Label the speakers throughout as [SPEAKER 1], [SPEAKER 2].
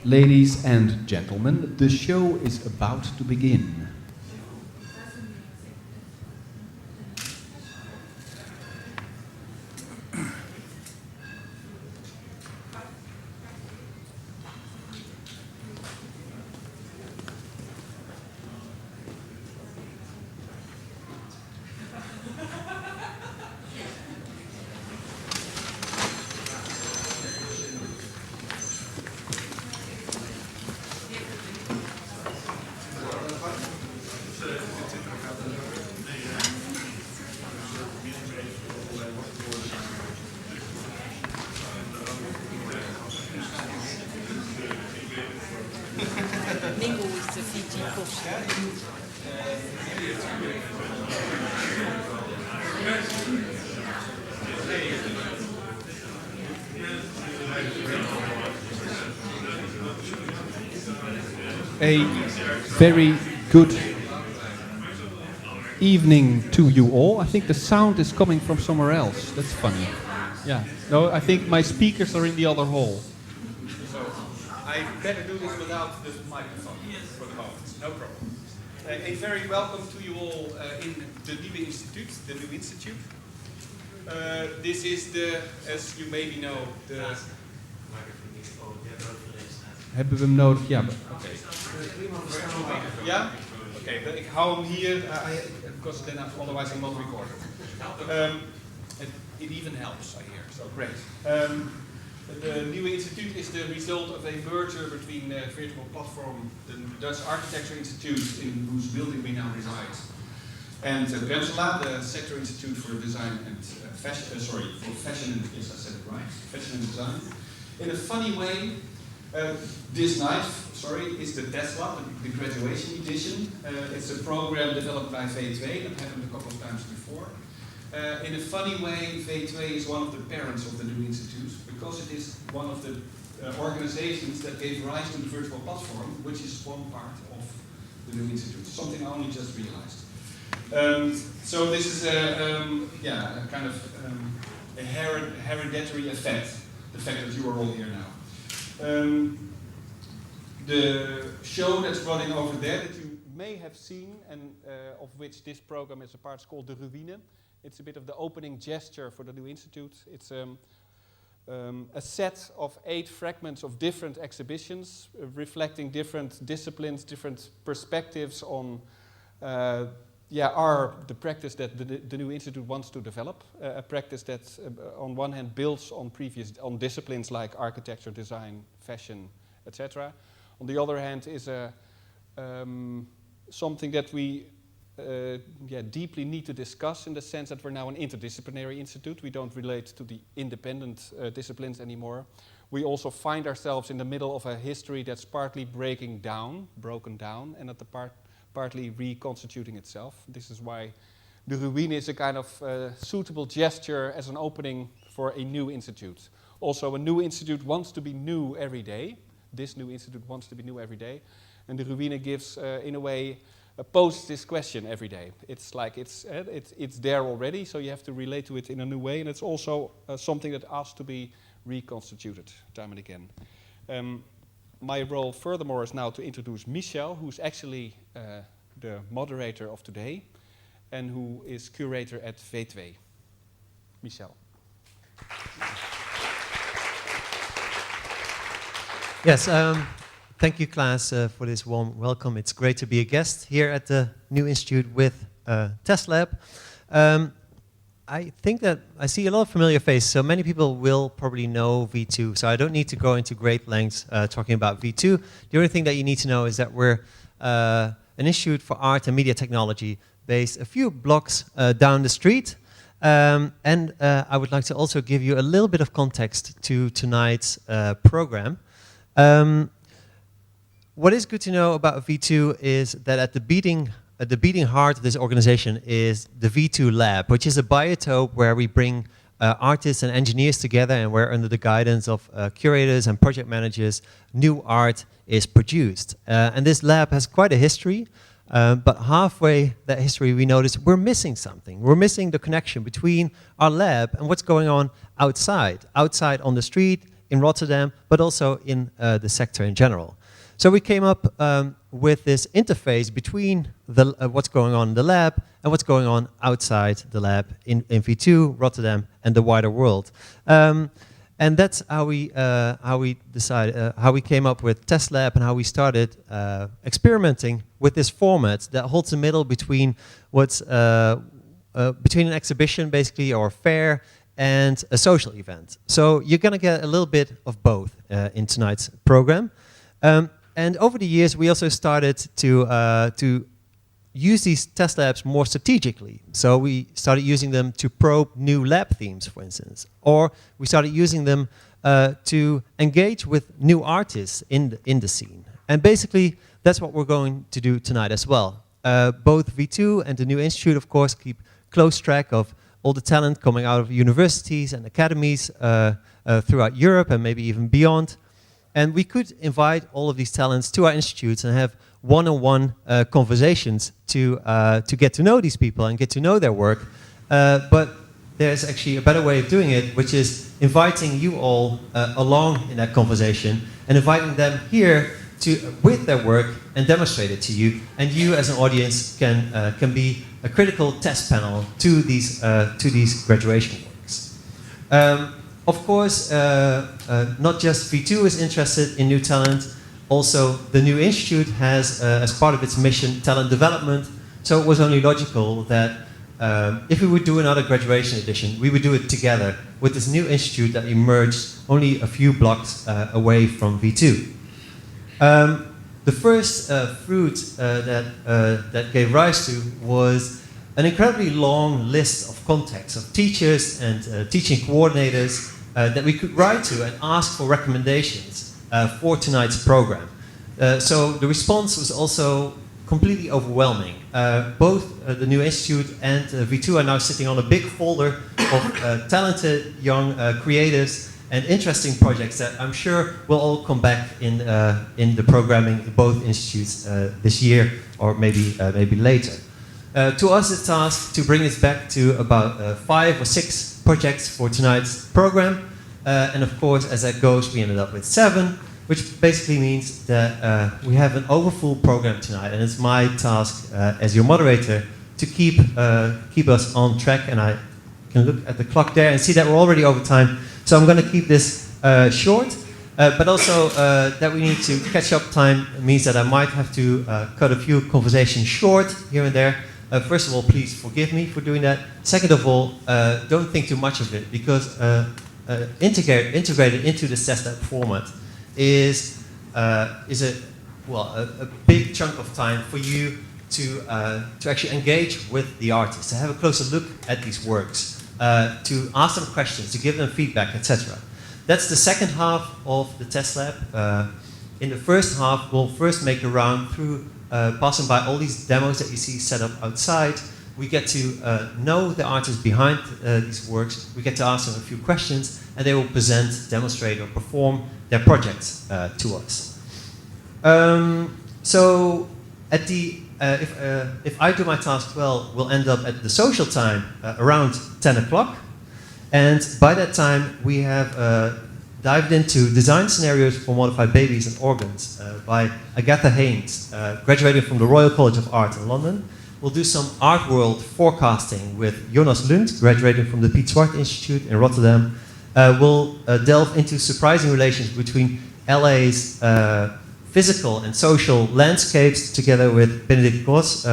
[SPEAKER 1] Ladies and gentlemen, the show is about to begin.
[SPEAKER 2] Mingle with the VT coffee.
[SPEAKER 1] A very good evening to you all. I think the sound is coming from somewhere else. That's funny. Yeah. No, I think my speakers are in the other hall. So I better do this without the microphone for the moment. No problem. A very welcome to you all in the Nieuwe Instituut, the New Institute. This is the, as you maybe know, the... Hebben we hem nodig? Ja, oké. Ja? Oké, ik hou hem hier, because then otherwise I'm not recorded. It even helps, I hear, so great. The Nieuwe Instituut is the result of a merger between the Virtual Platform, the Dutch Architecture Institute, in whose building we now reside, and Bremsela, the Sector Institute for Design and Fashion, for Fashion and, yes I said it right, Fashion and Design. In a funny way, this knife, is the Tesla, the graduation edition. It's a program developed by V2, that happened a couple of times before. In a funny way, V2 is one of the parents of the New Institute, because it is one of the organizations that gave rise to the virtual platform, which is one part of the New Institute, something I only just realized. So this is a kind of a hereditary effect, the fact that you are all here now. The show that's running over there that you may have seen, and of which this program is a part, is called The Ruïne. It's a bit of the opening gesture for the New Institute. It's a set of 8 fragments of different exhibitions, reflecting different disciplines, different perspectives on the practice that the New Institute wants to develop. A practice that on one hand builds on disciplines like architecture, design, fashion, etc. On the other hand is something that we deeply need to discuss, in the sense that we're now an interdisciplinary institute. We don't relate to the independent disciplines anymore. We also find ourselves in the middle of a history that's partly broken down, and at the partly reconstituting itself. This is why the Ruïne is a kind of suitable gesture as an opening for a new institute. Also, a new institute wants to be new every day. This new institute wants to be new every day. And the Ruïne gives, in a way, poses this question every day. It's like it's there already, so you have to relate to it in a new way. And it's also something that asks to be reconstituted time and again. My role, furthermore, is now to introduce Michel, who's actually the moderator of today, and who is curator at V2. Michel.
[SPEAKER 3] Yes, thank you, Klaas, for this warm welcome. It's great to be a guest here at the New Institute with TestLab. I think that I see a lot of familiar faces, so many people will probably know V2, so I don't need to go into great lengths talking about V2. The only thing that you need to know is that we're an institute for art and media technology based a few blocks down the street. And I would like to also give you a little bit of context to tonight's program. What is good to know about V2 is that at the beating heart of this organization is the V2 Lab, which is a biotope where we bring artists and engineers together, and where, under the guidance of curators and project managers, new art is produced. And this lab has quite a history, but halfway that history we notice we're missing something. We're missing the connection between our lab and what's going on outside on the street, in Rotterdam, but also in the sector in general. So we came up with this interface between what's going on in the lab and what's going on outside the lab in V2, Rotterdam, and the wider world. And that's how we decided, how we came up with Test Lab and how we started experimenting with this format that holds the middle between what's between an exhibition, basically, or a fair, and a social event. So you're going to get a little bit of both in tonight's program. And over the years, we also started to use these test labs more strategically. So we started using them to probe new lab themes, for instance. Or we started using them to engage with new artists in the scene. And basically, that's what we're going to do tonight as well. Both V2 and the new institute, of course, keep close track of all the talent coming out of universities and academies throughout Europe and maybe even beyond. And we could invite all of these talents to our institutes and have one-on-one conversations to get to know these people and get to know their work. But there's actually a better way of doing it, which is inviting you all along in that conversation and inviting them here with their work and demonstrate it to you. And you as an audience can be a critical test panel to these graduation works. Of course, not just V2 is interested in new talent, also the new institute has, as part of its mission, talent development. So it was only logical that if we would do another graduation edition, we would do it together with this new institute that emerged only a few blocks away from V2. The first fruit that gave rise to was an incredibly long list of contacts of teachers and teaching coordinators that we could write to and ask for recommendations for tonight's program. So the response was also completely overwhelming. Both the new institute and V2 are now sitting on a big folder of talented young creators and interesting projects that I'm sure will all come back in the programming in both institutes this year or maybe later. To us, the task to bring this back to about 5 or 6 projects for tonight's program. And of course, as that goes, we ended up with 7, which basically means that we have an overfull program tonight. And it's my task as your moderator to keep us on track. And I can look at the clock there and see that we're already over time. So I'm going to keep this short, but also that we need to catch up time means that I might have to cut a few conversations short here and there. First of all, please forgive me for doing that. Second of all, don't think too much of it, because integrated into this test lab format is a big chunk of time for you to actually engage with the artists, to have a closer look at these works. To ask them questions, to give them feedback, etc. That's the second half of the test lab. In the first half, we'll first make a round through passing by all these demos that you see set up outside. We get to know the artists behind these works. We get to ask them a few questions, and they will present, demonstrate, or perform their projects to us. So at the if I do my task well, we'll end up at the social time around 10 o'clock. And by that time, we have dived into design scenarios for modified babies and organs by Agatha Haynes, graduating from the Royal College of Art in London. We'll do some art world forecasting with Jonas Lund, graduating from the Piet Zwart Institute in Rotterdam. We'll delve into surprising relations between LA's physical and social landscapes together with Benedict Gros,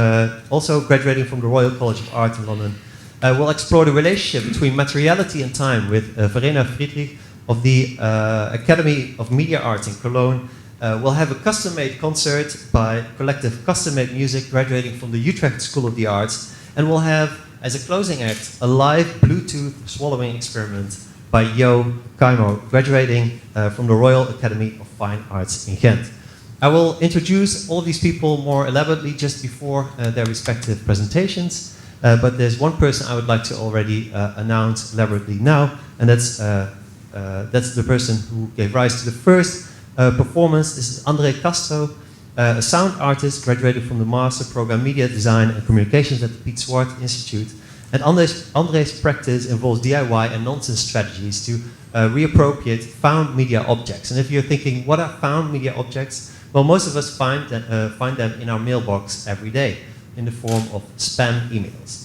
[SPEAKER 3] also graduating from the Royal College of Art in London. We'll explore the relationship between materiality and time with Verena Friedrich of the Academy of Media Arts in Cologne. We'll have a custom-made concert by Collective Custom Made Music, graduating from the Utrecht School of the Arts. And we'll have, as a closing act, a live Bluetooth swallowing experiment by Jo Kaimo, graduating from the Royal Academy of Fine Arts in Ghent. I will introduce all these people more elaborately just before their respective presentations, but there's one person I would like to already announce elaborately now, and that's the person who gave rise to the first performance. This is André Castro, a sound artist graduated from the Master Program Media Design and Communications at the Piet Zwart Institute, And André's practice involves DIY and nonsense strategies to reappropriate found media objects. And if you're thinking, what are found media objects? Well, most of us find them in our mailbox every day in the form of spam emails.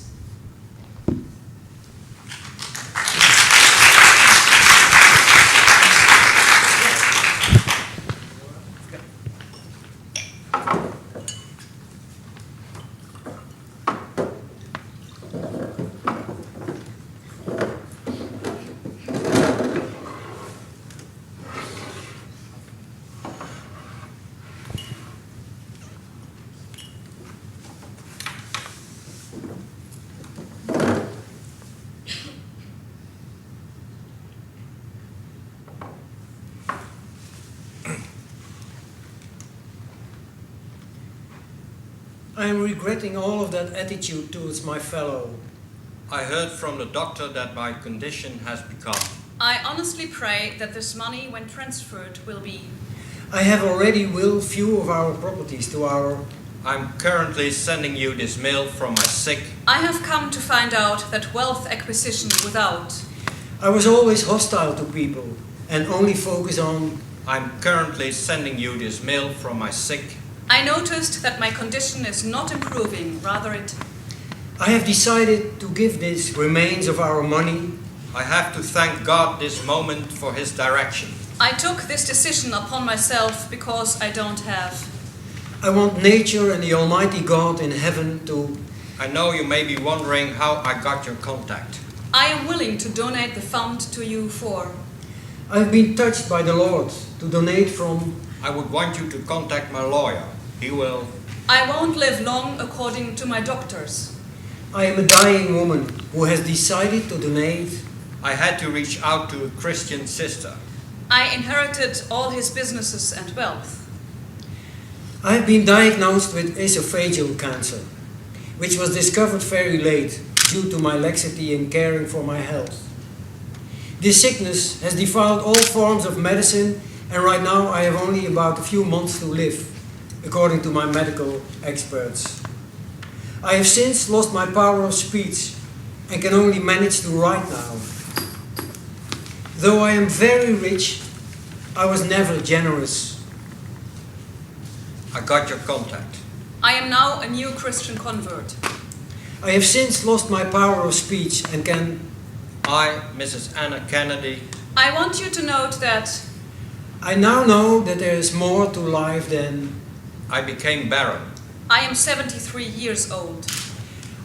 [SPEAKER 4] I am regretting all of that attitude towards my fellow.
[SPEAKER 5] I heard from the doctor that my condition has become.
[SPEAKER 2] I honestly pray that this money, when transferred, will be.
[SPEAKER 4] I have already willed few of our properties to our.
[SPEAKER 5] I'm currently sending you this mail from my sick.
[SPEAKER 2] I have come to find out that wealth acquisition without.
[SPEAKER 4] I was always hostile to people and only focus on.
[SPEAKER 5] I'm currently sending you this mail from my sick.
[SPEAKER 2] I noticed that my condition is not improving, rather it.
[SPEAKER 4] I have decided to give this remains of our money.
[SPEAKER 5] I have to thank God this moment for His direction.
[SPEAKER 2] I took this decision upon myself because I don't have.
[SPEAKER 4] I want nature and the Almighty God in heaven to.
[SPEAKER 5] I know you may be wondering how I got your contact.
[SPEAKER 2] I am willing to donate the fund to you for.
[SPEAKER 4] I have been touched by the Lord to donate from.
[SPEAKER 5] I would want you to contact my lawyer. He will.
[SPEAKER 2] I won't live long according to my doctors.
[SPEAKER 4] I am a dying woman who has decided to donate.
[SPEAKER 5] I had to reach out to a Christian sister.
[SPEAKER 2] I inherited all his businesses and wealth.
[SPEAKER 4] I have been diagnosed with esophageal cancer, which was discovered very late due to my laxity in caring for my health. This sickness has defiled all forms of medicine, and right now I have only about a few months to live, according to my medical experts. I have since lost my power of speech and can only manage to write now. Though I am very rich, I was never generous.
[SPEAKER 5] I got your contact.
[SPEAKER 2] I am now a new Christian convert.
[SPEAKER 4] I have since lost my power of speech and can.
[SPEAKER 5] I, Mrs. Anna Kennedy.
[SPEAKER 2] I want you to note that.
[SPEAKER 4] I now know that there is more to life than.
[SPEAKER 5] I became barren.
[SPEAKER 2] I am 73 years old.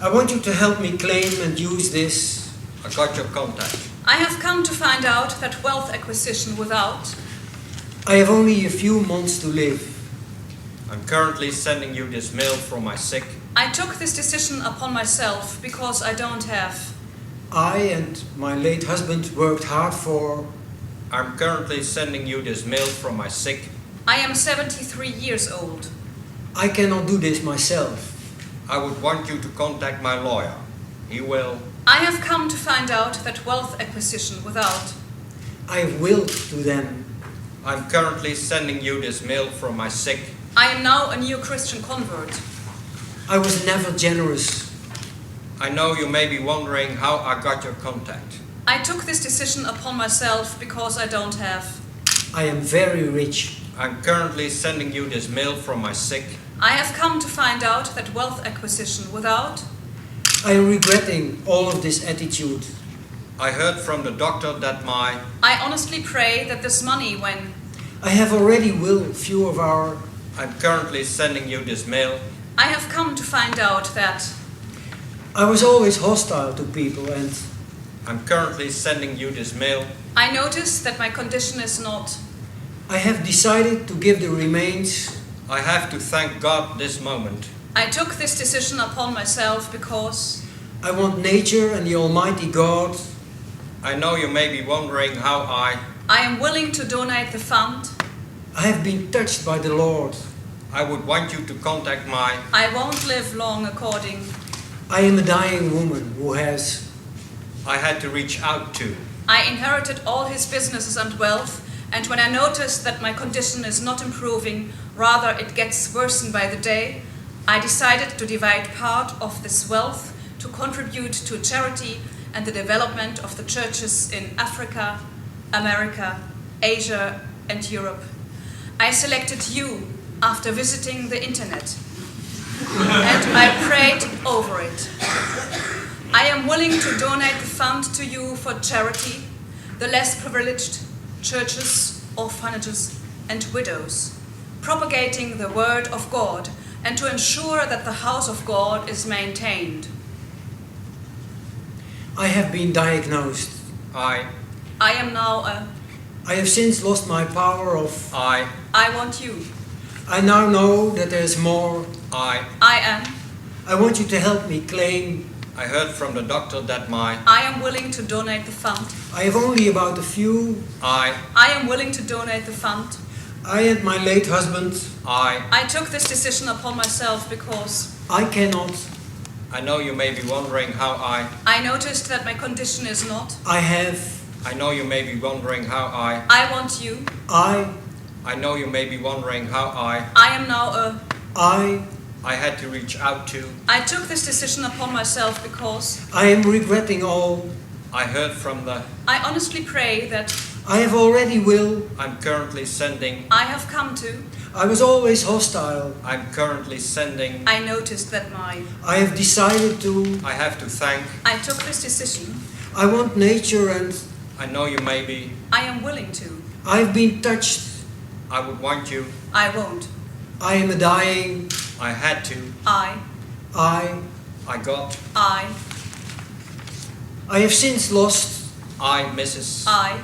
[SPEAKER 4] I want you to help me claim and use this.
[SPEAKER 5] I got your contact.
[SPEAKER 2] I have come to find out that wealth acquisition without.
[SPEAKER 4] I have only a few months to live.
[SPEAKER 5] I'm currently sending you this mail from my sick.
[SPEAKER 2] I took this decision upon myself because I don't have.
[SPEAKER 4] I and my late husband worked hard for.
[SPEAKER 5] I'm currently sending you this mail from my sick.
[SPEAKER 2] I am 73 years old.
[SPEAKER 4] I cannot do this myself.
[SPEAKER 5] I would want you to contact my lawyer. He will.
[SPEAKER 2] I have come to find out that wealth acquisition without.
[SPEAKER 4] I have willed to them.
[SPEAKER 5] I'm currently sending you this mail from my sick.
[SPEAKER 2] I am now a new Christian convert.
[SPEAKER 4] I was never generous.
[SPEAKER 5] I know you may be wondering how I got your contact.
[SPEAKER 2] I took this decision upon myself because I don't have.
[SPEAKER 4] I am very rich.
[SPEAKER 5] I'm currently sending you this mail from my sick.
[SPEAKER 2] I have come to find out that wealth acquisition without.
[SPEAKER 4] I am regretting all of this attitude.
[SPEAKER 5] I heard from the doctor that my.
[SPEAKER 2] I honestly pray that this money, when.
[SPEAKER 4] I have already willed few of our.
[SPEAKER 5] I'm currently sending you this mail.
[SPEAKER 2] I have come to find out that.
[SPEAKER 4] I was always hostile to people and.
[SPEAKER 5] I'm currently sending you this mail.
[SPEAKER 2] I notice that my condition is not.
[SPEAKER 4] I have decided to give the remains.
[SPEAKER 5] I have to thank God this moment.
[SPEAKER 2] I took this decision upon myself because.
[SPEAKER 4] I want nature and the Almighty God.
[SPEAKER 5] I know you may be wondering how I
[SPEAKER 2] am willing to donate the fund.
[SPEAKER 4] I have been touched by the Lord.
[SPEAKER 5] I would want you to contact my.
[SPEAKER 2] I won't live long according.
[SPEAKER 4] I am a dying woman who has.
[SPEAKER 5] I had to reach out to.
[SPEAKER 2] I inherited all his businesses and wealth, and when I noticed that my condition is not improving, rather it gets worsened by the day, I decided to divide part of this wealth to contribute to charity and the development of the churches in Africa, America, Asia, and Europe. I selected you after visiting the internet, and I prayed over it. I am willing to donate the fund to you for charity, the less privileged, churches, orphanages, and widows, propagating the word of God and to ensure that the house of God is maintained.
[SPEAKER 4] I have been diagnosed.
[SPEAKER 5] I
[SPEAKER 2] am now a...
[SPEAKER 4] I have since lost my power of...
[SPEAKER 2] I want you.
[SPEAKER 4] I now know that there is more.
[SPEAKER 2] I am.
[SPEAKER 4] I want you to help me claim.
[SPEAKER 5] I heard from the doctor that
[SPEAKER 2] I am willing to donate the fund.
[SPEAKER 4] I have only about a few.
[SPEAKER 2] I am willing to donate the fund.
[SPEAKER 4] I and my late husband.
[SPEAKER 2] I took this decision upon myself because...
[SPEAKER 4] I cannot.
[SPEAKER 5] I know you may be wondering how
[SPEAKER 2] I noticed that my condition is not...
[SPEAKER 5] I know you may be wondering how
[SPEAKER 2] I want you.
[SPEAKER 5] I know you may be wondering how
[SPEAKER 2] I am now a...
[SPEAKER 5] I had to reach out to.
[SPEAKER 2] I took this decision upon myself because...
[SPEAKER 4] I am regretting all.
[SPEAKER 5] I heard from the...
[SPEAKER 2] I honestly pray that...
[SPEAKER 4] I have already will.
[SPEAKER 5] I'm currently sending.
[SPEAKER 2] I have come to.
[SPEAKER 4] I was always hostile.
[SPEAKER 5] I'm currently sending.
[SPEAKER 2] I noticed that my...
[SPEAKER 4] I have decided to.
[SPEAKER 5] I have to thank.
[SPEAKER 2] I took this decision.
[SPEAKER 4] I want nature and...
[SPEAKER 5] I know you may be.
[SPEAKER 2] I am willing to.
[SPEAKER 4] I have been touched.
[SPEAKER 5] I would want you.
[SPEAKER 2] I won't.
[SPEAKER 4] I am a dying.
[SPEAKER 5] I had to.
[SPEAKER 2] I
[SPEAKER 5] got.
[SPEAKER 2] I
[SPEAKER 4] have since lost.
[SPEAKER 5] Mrs.
[SPEAKER 4] I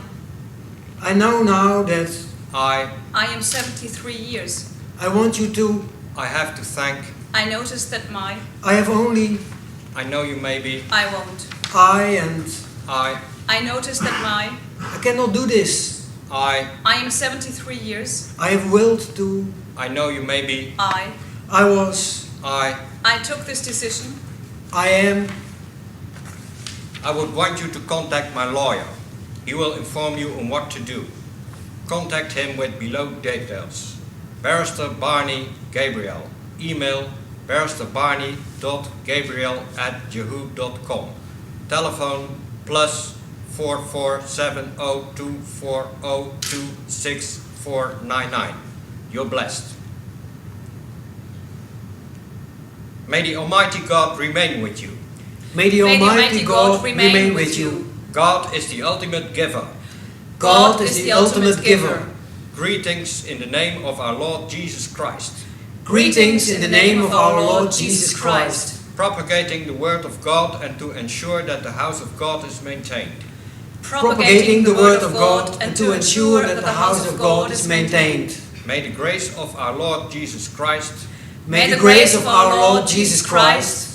[SPEAKER 4] know now that...
[SPEAKER 5] I
[SPEAKER 2] am 73 years.
[SPEAKER 4] I want you to...
[SPEAKER 5] I have to thank.
[SPEAKER 2] I noticed that my...
[SPEAKER 4] I have only...
[SPEAKER 5] I know you may be.
[SPEAKER 2] I won't.
[SPEAKER 5] I
[SPEAKER 2] noticed that my...
[SPEAKER 4] I cannot do this.
[SPEAKER 5] I
[SPEAKER 2] am 73 years.
[SPEAKER 4] I have willed to...
[SPEAKER 5] I know you may be.
[SPEAKER 4] I was...
[SPEAKER 2] I took this decision.
[SPEAKER 4] I am...
[SPEAKER 5] I would want you to contact my lawyer. He will inform you on what to do. Contact him with below details. Barrister Barney Gabriel. Email barristerbarney.gabriel@yahoo.com. Telephone +44702402649. You're blessed. May the Almighty God remain with you.
[SPEAKER 4] May the Almighty God remain with you.
[SPEAKER 5] God is the ultimate giver.
[SPEAKER 4] God is the ultimate giver.
[SPEAKER 5] Greetings in the name of our Lord Jesus Christ.
[SPEAKER 4] Greetings in the name of our Lord Jesus Christ.
[SPEAKER 5] Propagating the word of God and to ensure that the house of God is maintained.
[SPEAKER 4] Propagating the word of God and to ensure that the house of God is maintained.
[SPEAKER 5] May the grace of our Lord Jesus Christ.
[SPEAKER 4] May the grace of our Lord Jesus Christ.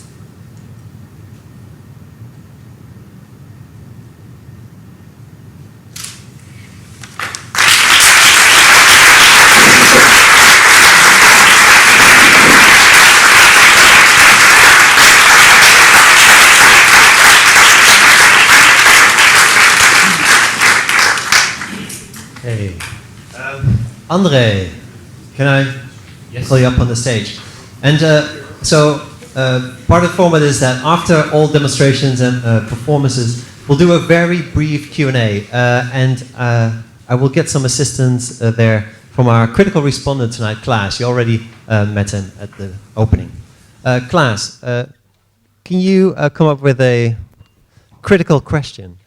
[SPEAKER 3] Hey. Andre, can I call you up on the stage? And part of the format is that after all demonstrations and performances, we'll do a very brief Q&A. I will get some assistance there from our critical respondent tonight, Klaas. You already met him at the opening. Klaas, can you come up with a critical question?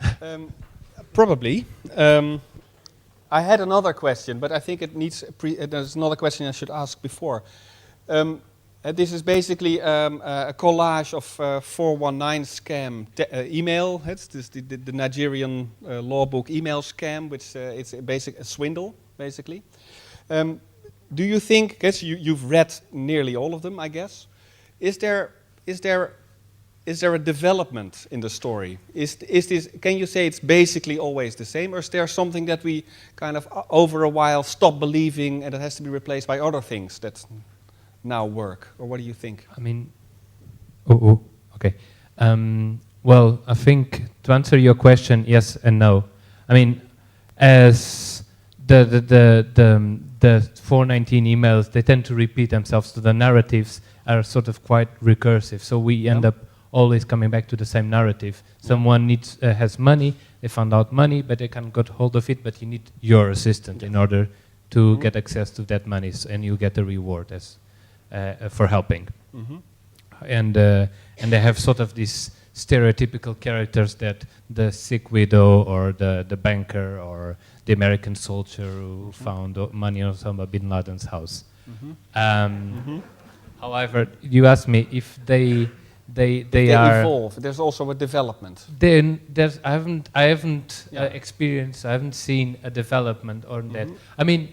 [SPEAKER 1] Probably. I had another question, but I think it needs there's another question I should ask before. This is basically a collage of 419 scam email. It's the Nigerian law book email scam, which it's a swindle, basically. Do you think? Guess you've read nearly all of them, I guess. Is there a development in the story? Is this? Can you say it's basically always the same, or is there something that we kind of over a while stop believing and it has to be replaced by other things that now work? Or what do you think?
[SPEAKER 6] I mean, okay. Well, I think to answer your question, yes and no. I mean, as the 419 emails, they tend to repeat themselves, so the narratives are sort of quite recursive. So we end up always coming back to the same narrative. Someone needs has money, they found out money, but they can't get hold of it, but you need your assistant in order to get access to that money, and you get a reward as for helping. And they have sort of these stereotypical characters that the sick widow or the banker or the American soldier who found money on Osama bin Laden's house. However, you asked me if they are
[SPEAKER 1] evolve. There's also a development.
[SPEAKER 6] Then I haven't experienced. I haven't seen a development on that. I mean,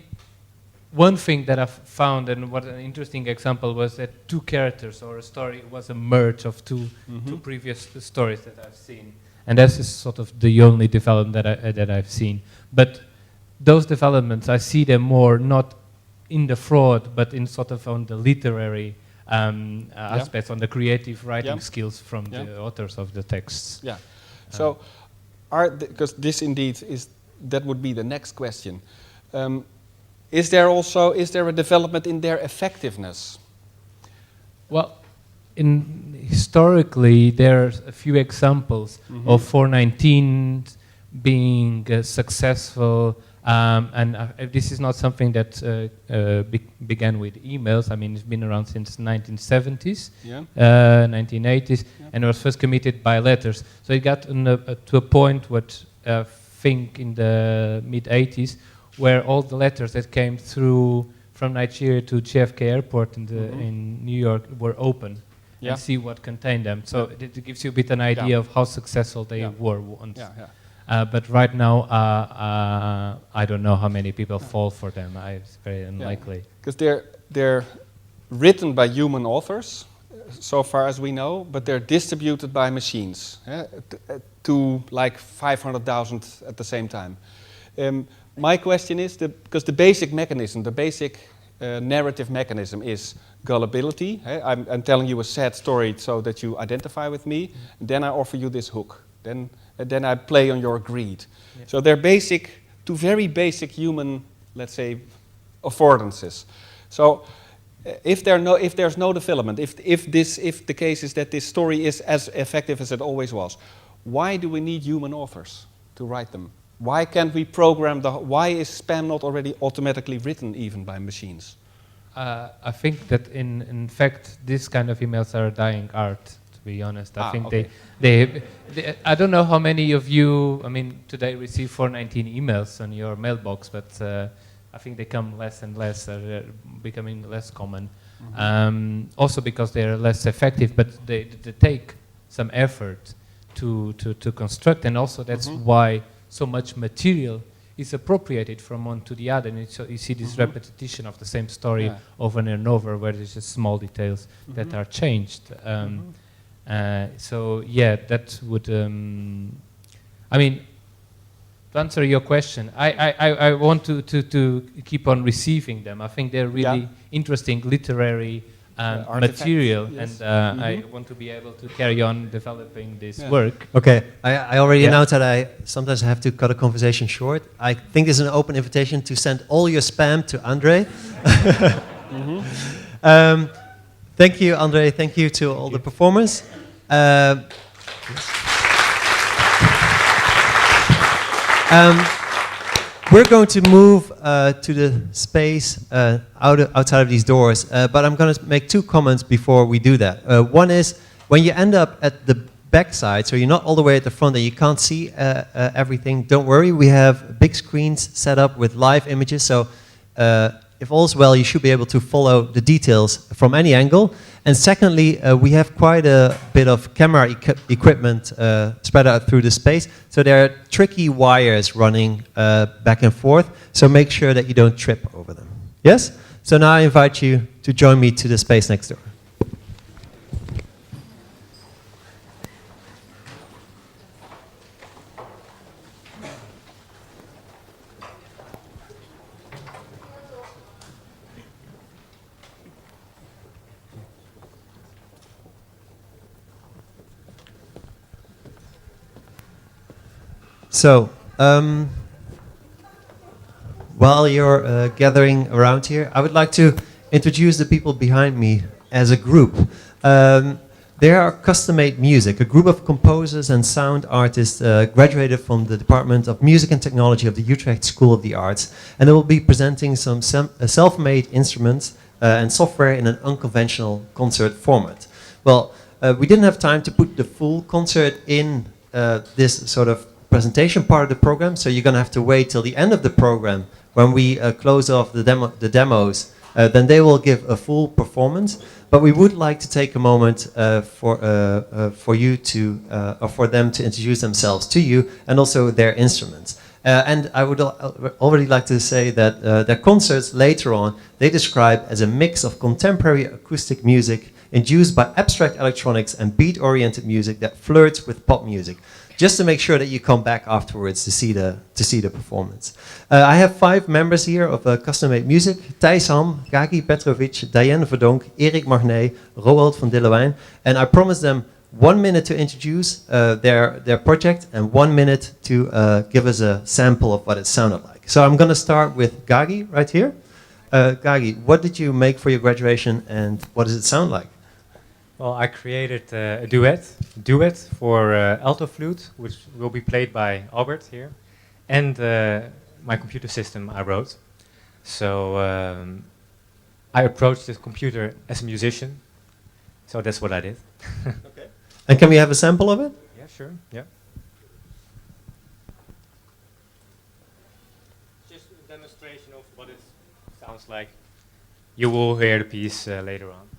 [SPEAKER 6] one thing that I've found, and what an interesting example was that two characters or a story was a merge of two previous stories that I've seen, and that's just sort of the only development that I've seen. But those developments, I see them more not in the fraud, but in sort of on the literary aspects, on the creative writing skills from the authors of the texts.
[SPEAKER 1] Yeah. So, because this indeed that would be the next question. Is there a development in their effectiveness?
[SPEAKER 6] Well, historically, there's a few examples of 419 being successful, and this is not something that began with emails. I mean, it's been around since 1970s, 1980s, and it was first committed by letters. So it got to a point, what I think in the mid-80s, where all the letters that came through from Nigeria to JFK Airport in New York were open and see what contained them. So it gives you a bit an idea of how successful they were once. But right now, I don't know how many people fall for them. It's very unlikely.
[SPEAKER 1] Because they're written by human authors, so far as we know, but they're distributed by machines to like 500,000 at the same time. My question is, because the basic mechanism, the basic narrative mechanism is gullibility. I'm telling you a sad story so that you identify with me, and then I offer you this hook. Then I play on your greed. Yeah. So they're two very basic human, let's say, affordances. So if there's no development, if the case is that this story is as effective as it always was, why do we need human authors to write them? Why can't we program why is spam not already automatically written even by machines?
[SPEAKER 6] I think that in fact this kind of emails are a dying art, to be honest. I think they I don't know how many of you, I mean, today receive 419 emails on your mailbox, but I think they come less and less, they're becoming less common. Also because they're less effective, but they take some effort to construct, and also that's why so much material is appropriated from one to the other, and so you see this repetition of the same story over and over, where there's just small details that are changed. So yeah, that would. I mean, to answer your question, I want to keep on receiving them. I think they're really interesting literary material, and I want to be able to carry on developing this work.
[SPEAKER 3] Okay, I already announced that I sometimes have to cut a conversation short. I think this is an open invitation to send all your spam to Andre. Thank you, Andre. Thank you to all the performers. We're going to move to the space outside of these doors, but I'm going to make two comments before we do that. One is, when you end up at the back side, so you're not all the way at the front and you can't see everything, don't worry, we have big screens set up with live images, so if all's well, you should be able to follow the details from any angle. And secondly, we have quite a bit of camera equipment spread out through the space. So there are tricky wires running back and forth. So make sure that you don't trip over them. Yes? So now I invite you to join me to the space next door. So, while you're gathering around here, I would like to introduce the people behind me as a group. They are custom-made music. A group of composers and sound artists graduated from the Department of Music and Technology of the Utrecht School of the Arts, and they will be presenting some self-made instruments and software in an unconventional concert format. Well, we didn't have time to put the full concert in this sort of presentation part of the program, so you're going to have to wait till the end of the program when we close off the demos. Then they will give a full performance. But we would like to take a moment for you to, or for them to introduce themselves to you and also their instruments. And I would already like to say that their concerts later on, they describe as a mix of contemporary acoustic music induced by abstract electronics and beat-oriented music that flirts with pop music. Just to make sure that you come back afterwards to see the performance. I have 5 members here of Custom Made Music: Thijs Ham, Gagi Petrovic, Diane Verdonk, Erik Magnet, Roald van Dillewijn, and I promised them 1 minute to introduce their project and 1 minute to give us a sample of what it sounded like. So I'm going to start with Gagi right here. Gagi, what did you make for your graduation and what does it sound like?
[SPEAKER 7] Well, I created a duet for alto flute, which will be played by Albert here, and my computer system I wrote. So I approached the computer as a musician, so that's what I did.
[SPEAKER 3] Okay. And can we have a sample of it?
[SPEAKER 7] Yeah, sure. Yeah. Just a demonstration of what it sounds like. You will hear the piece later on.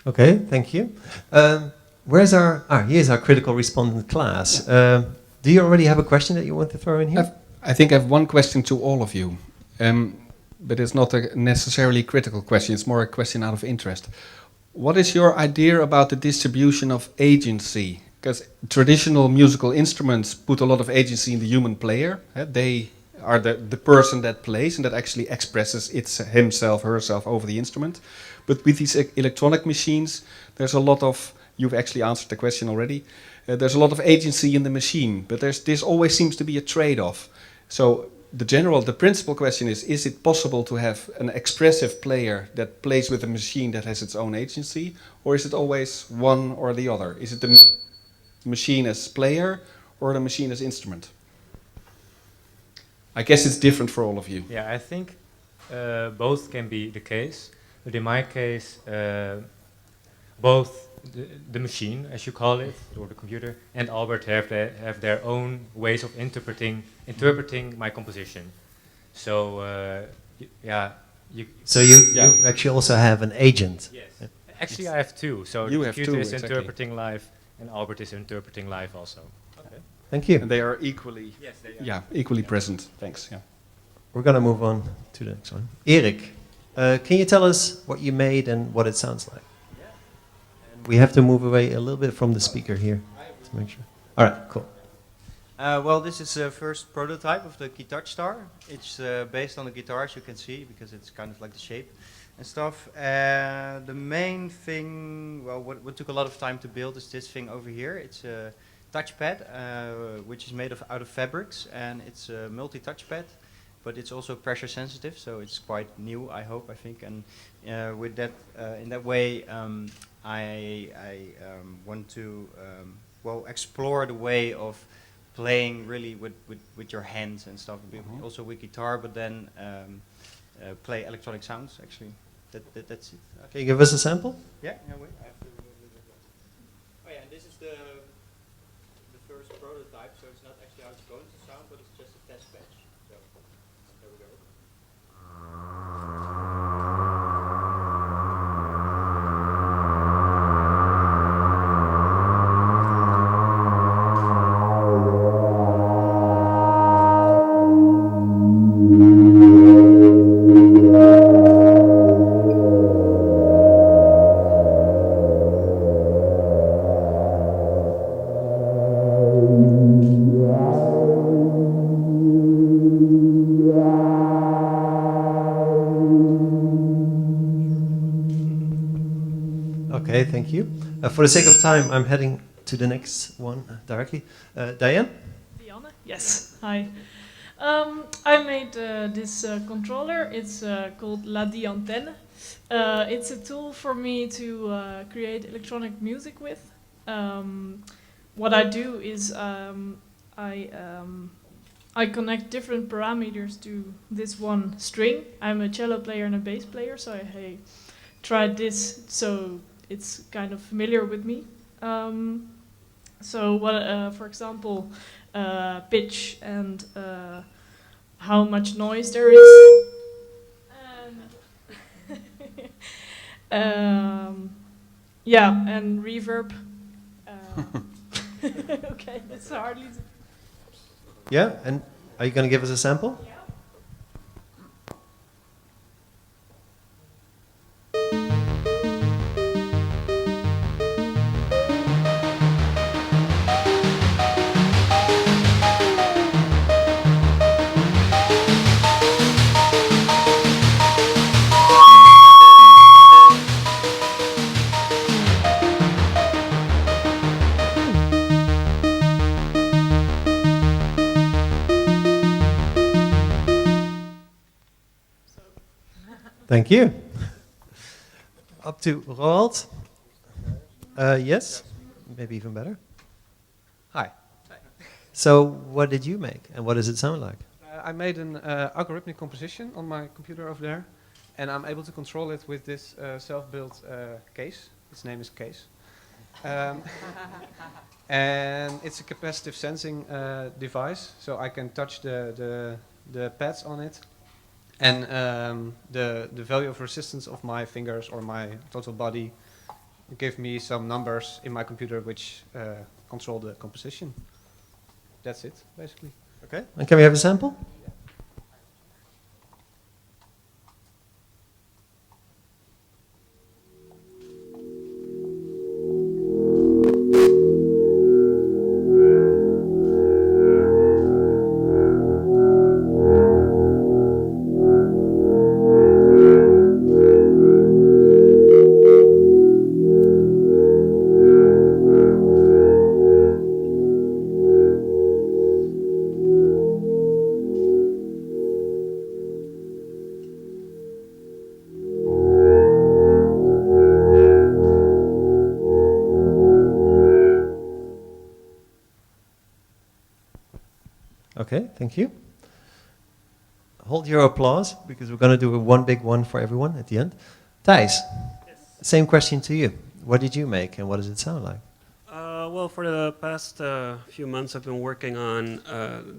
[SPEAKER 3] Okay, thank you. Where's our, here's our critical respondent class. Do you already have a question that you want to throw in here?
[SPEAKER 1] I think I have one question to all of you, but it's not a necessarily critical question, it's more a question out of interest. What is your idea about the distribution of agency? Because traditional musical instruments put a lot of agency in the human player. They are the person that plays and that actually expresses himself, herself over the instrument. But with these electronic machines, there's a lot of, you've actually answered the question already, there's a lot of agency in the machine, but this always seems to be a trade-off. So the principal question is it possible to have an expressive player that plays with a machine that has its own agency, or is it always one or the other? Is it the machine as player or the machine as instrument? I guess it's different for all of you.
[SPEAKER 7] Yeah, I think both can be the case. But in my case, both the machine, as you call it, or the computer, and Albert have their own ways of interpreting my composition. So
[SPEAKER 3] you actually also have an agent.
[SPEAKER 7] Yes. Actually, I have 2. So
[SPEAKER 1] You
[SPEAKER 7] the
[SPEAKER 1] have
[SPEAKER 7] computer
[SPEAKER 1] 2,
[SPEAKER 7] is
[SPEAKER 1] exactly.
[SPEAKER 7] interpreting live, and Albert is interpreting live also. Okay.
[SPEAKER 3] Thank you.
[SPEAKER 1] And they are equally,
[SPEAKER 7] Yes, they are.
[SPEAKER 1] yeah, equally present. Thanks. Yeah.
[SPEAKER 3] We're going to move on to the next one. Erik, can you tell us what you made and what it sounds like?
[SPEAKER 8] Yeah.
[SPEAKER 3] And we have to move away a little bit from the speaker here to make sure. All right, cool.
[SPEAKER 8] Well, this is the first prototype of the Guitar Star. It's based on the guitar, as you can see, because it's kind of like the shape and stuff. The main thing, well, what took a lot of time to build is this thing over here. It's a touchpad, which is made out of fabrics, and it's a multi-touchpad, but it's also pressure sensitive, so it's quite new, I think. And with that, in that way, I want to explore the way of playing really with your hands and stuff, also with guitar, but then play electronic sounds. Actually, that's it.
[SPEAKER 3] Can you give us a sample?
[SPEAKER 8] Yeah. Wait, I have to. Oh yeah, this is the first
[SPEAKER 9] prototype, so it's not actually how it's going to sound, but it's just a test patch. So there we go.
[SPEAKER 3] Okay, thank you. For the sake of time, I'm heading to the next one directly. Diane?
[SPEAKER 10] Diana? Yes. Hi. I made this controller. It's called La Di Antenne. It's a tool for me to create electronic music with. What I do is I connect different parameters to this one string. I'm a cello player and a bass player, so I tried this so it's kind of familiar with me. So what, for example, pitch and how much noise there is. And yeah, and reverb. Okay, that's hardly.
[SPEAKER 3] Yeah, and are you going to give us a sample?
[SPEAKER 10] Yeah.
[SPEAKER 3] Thank you. Up to Roald. Yes, maybe even better. Hi. So what did you make and what does it sound like?
[SPEAKER 11] I made an algorithmic composition on my computer over there, and I'm able to control it with this self-built case. Its name is Case. And it's a capacitive sensing device, so I can touch the pads on it, and the value of resistance of my fingers or my total body give me some numbers in my computer which control the composition. That's it, basically.
[SPEAKER 3] Okay. And can we have a sample? Okay, thank you. Hold your applause, because we're going to do one big one for everyone at the end. Thijs, yes. Same question to you. What did you make and what does it sound like?
[SPEAKER 12] Well, for the past few months, I've been working on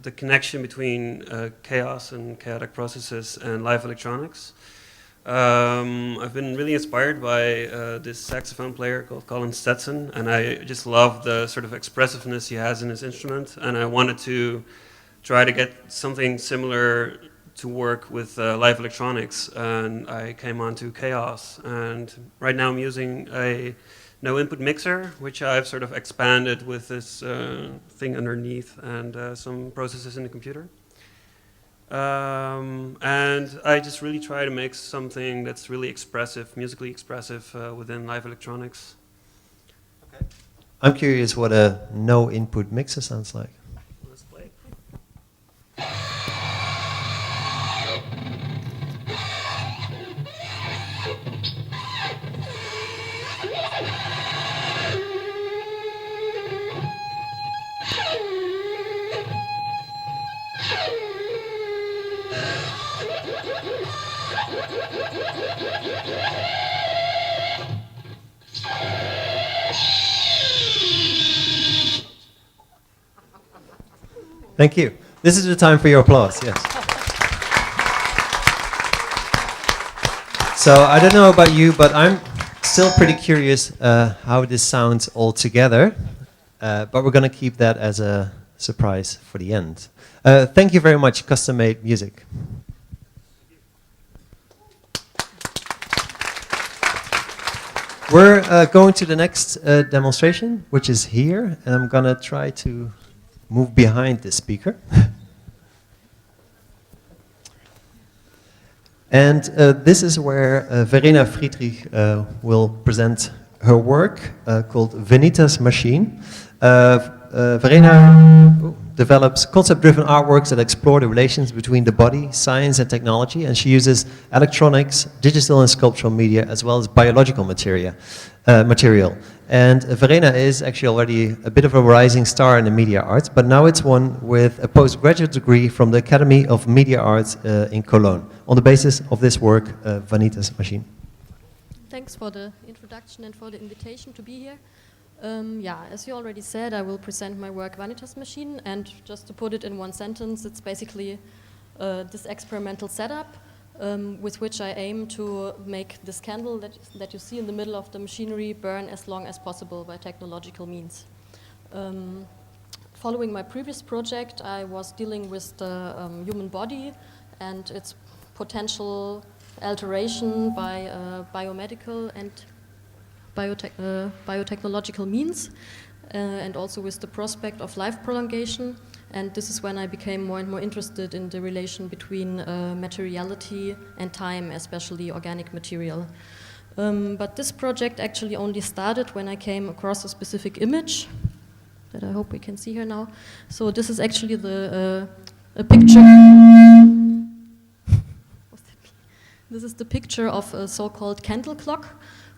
[SPEAKER 12] the connection between chaos and chaotic processes and live electronics. I've been really inspired by this saxophone player called Colin Stetson, and I just love the sort of expressiveness he has in his instrument, and I wanted to try to get something similar to work with live electronics, and I came onto Chaos, and right now I'm using a no input mixer, which I've sort of expanded with this thing underneath and some processes in the computer. And I just really try to make something that's really expressive, musically expressive within live electronics.
[SPEAKER 3] Okay. I'm curious what a no input mixer sounds like.
[SPEAKER 12] Let's play.
[SPEAKER 3] Thank you. This is the time for your applause, yes. So I don't know about you, but I'm still pretty curious how this sounds all together. But we're going to keep that as a surprise for the end. Thank you very much, Custom Made Music. We're going to the next demonstration, which is here, and I'm going to try to move behind the speaker. And this is where Verena Friedrich will present her work called Vanitas Machine. Verena develops concept-driven artworks that explore the relations between the body, science, and technology, and she uses electronics, digital and sculptural media, as well as biological material. And Verena is actually already a bit of a rising star in the media arts, but now it's one with a postgraduate degree from the Academy of Media Arts in Cologne, on the basis of this work, Vanitas Machine.
[SPEAKER 13] Thanks for the introduction and for the invitation to be here. Yeah, as you already said, I will present my work Vanitas Machine, and just to put it in one sentence, it's basically this experimental setup with which I aim to make this candle that you see in the middle of the machinery burn as long as possible by technological means. Following my previous project, I was dealing with the human body and its potential alteration by biomedical and biotechnological means, and also with the prospect of life prolongation. And this is when I became more and more interested in the relation between materiality and time, especially organic material. But this project actually only started when I came across a specific image that I hope we can see here now. So this is actually a picture. This is the picture of a so-called candle clock,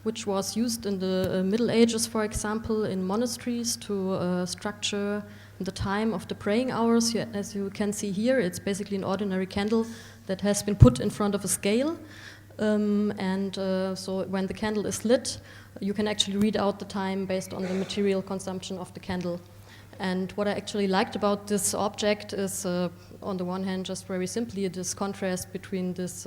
[SPEAKER 13] which was used in the Middle Ages, for example, in monasteries to structure the time of the praying hours. As you can see here, it's basically an ordinary candle that has been put in front of a scale. So when the candle is lit, you can actually read out the time based on the material consumption of the candle. And what I actually liked about this object is, on the one hand, just very simply, this contrast between this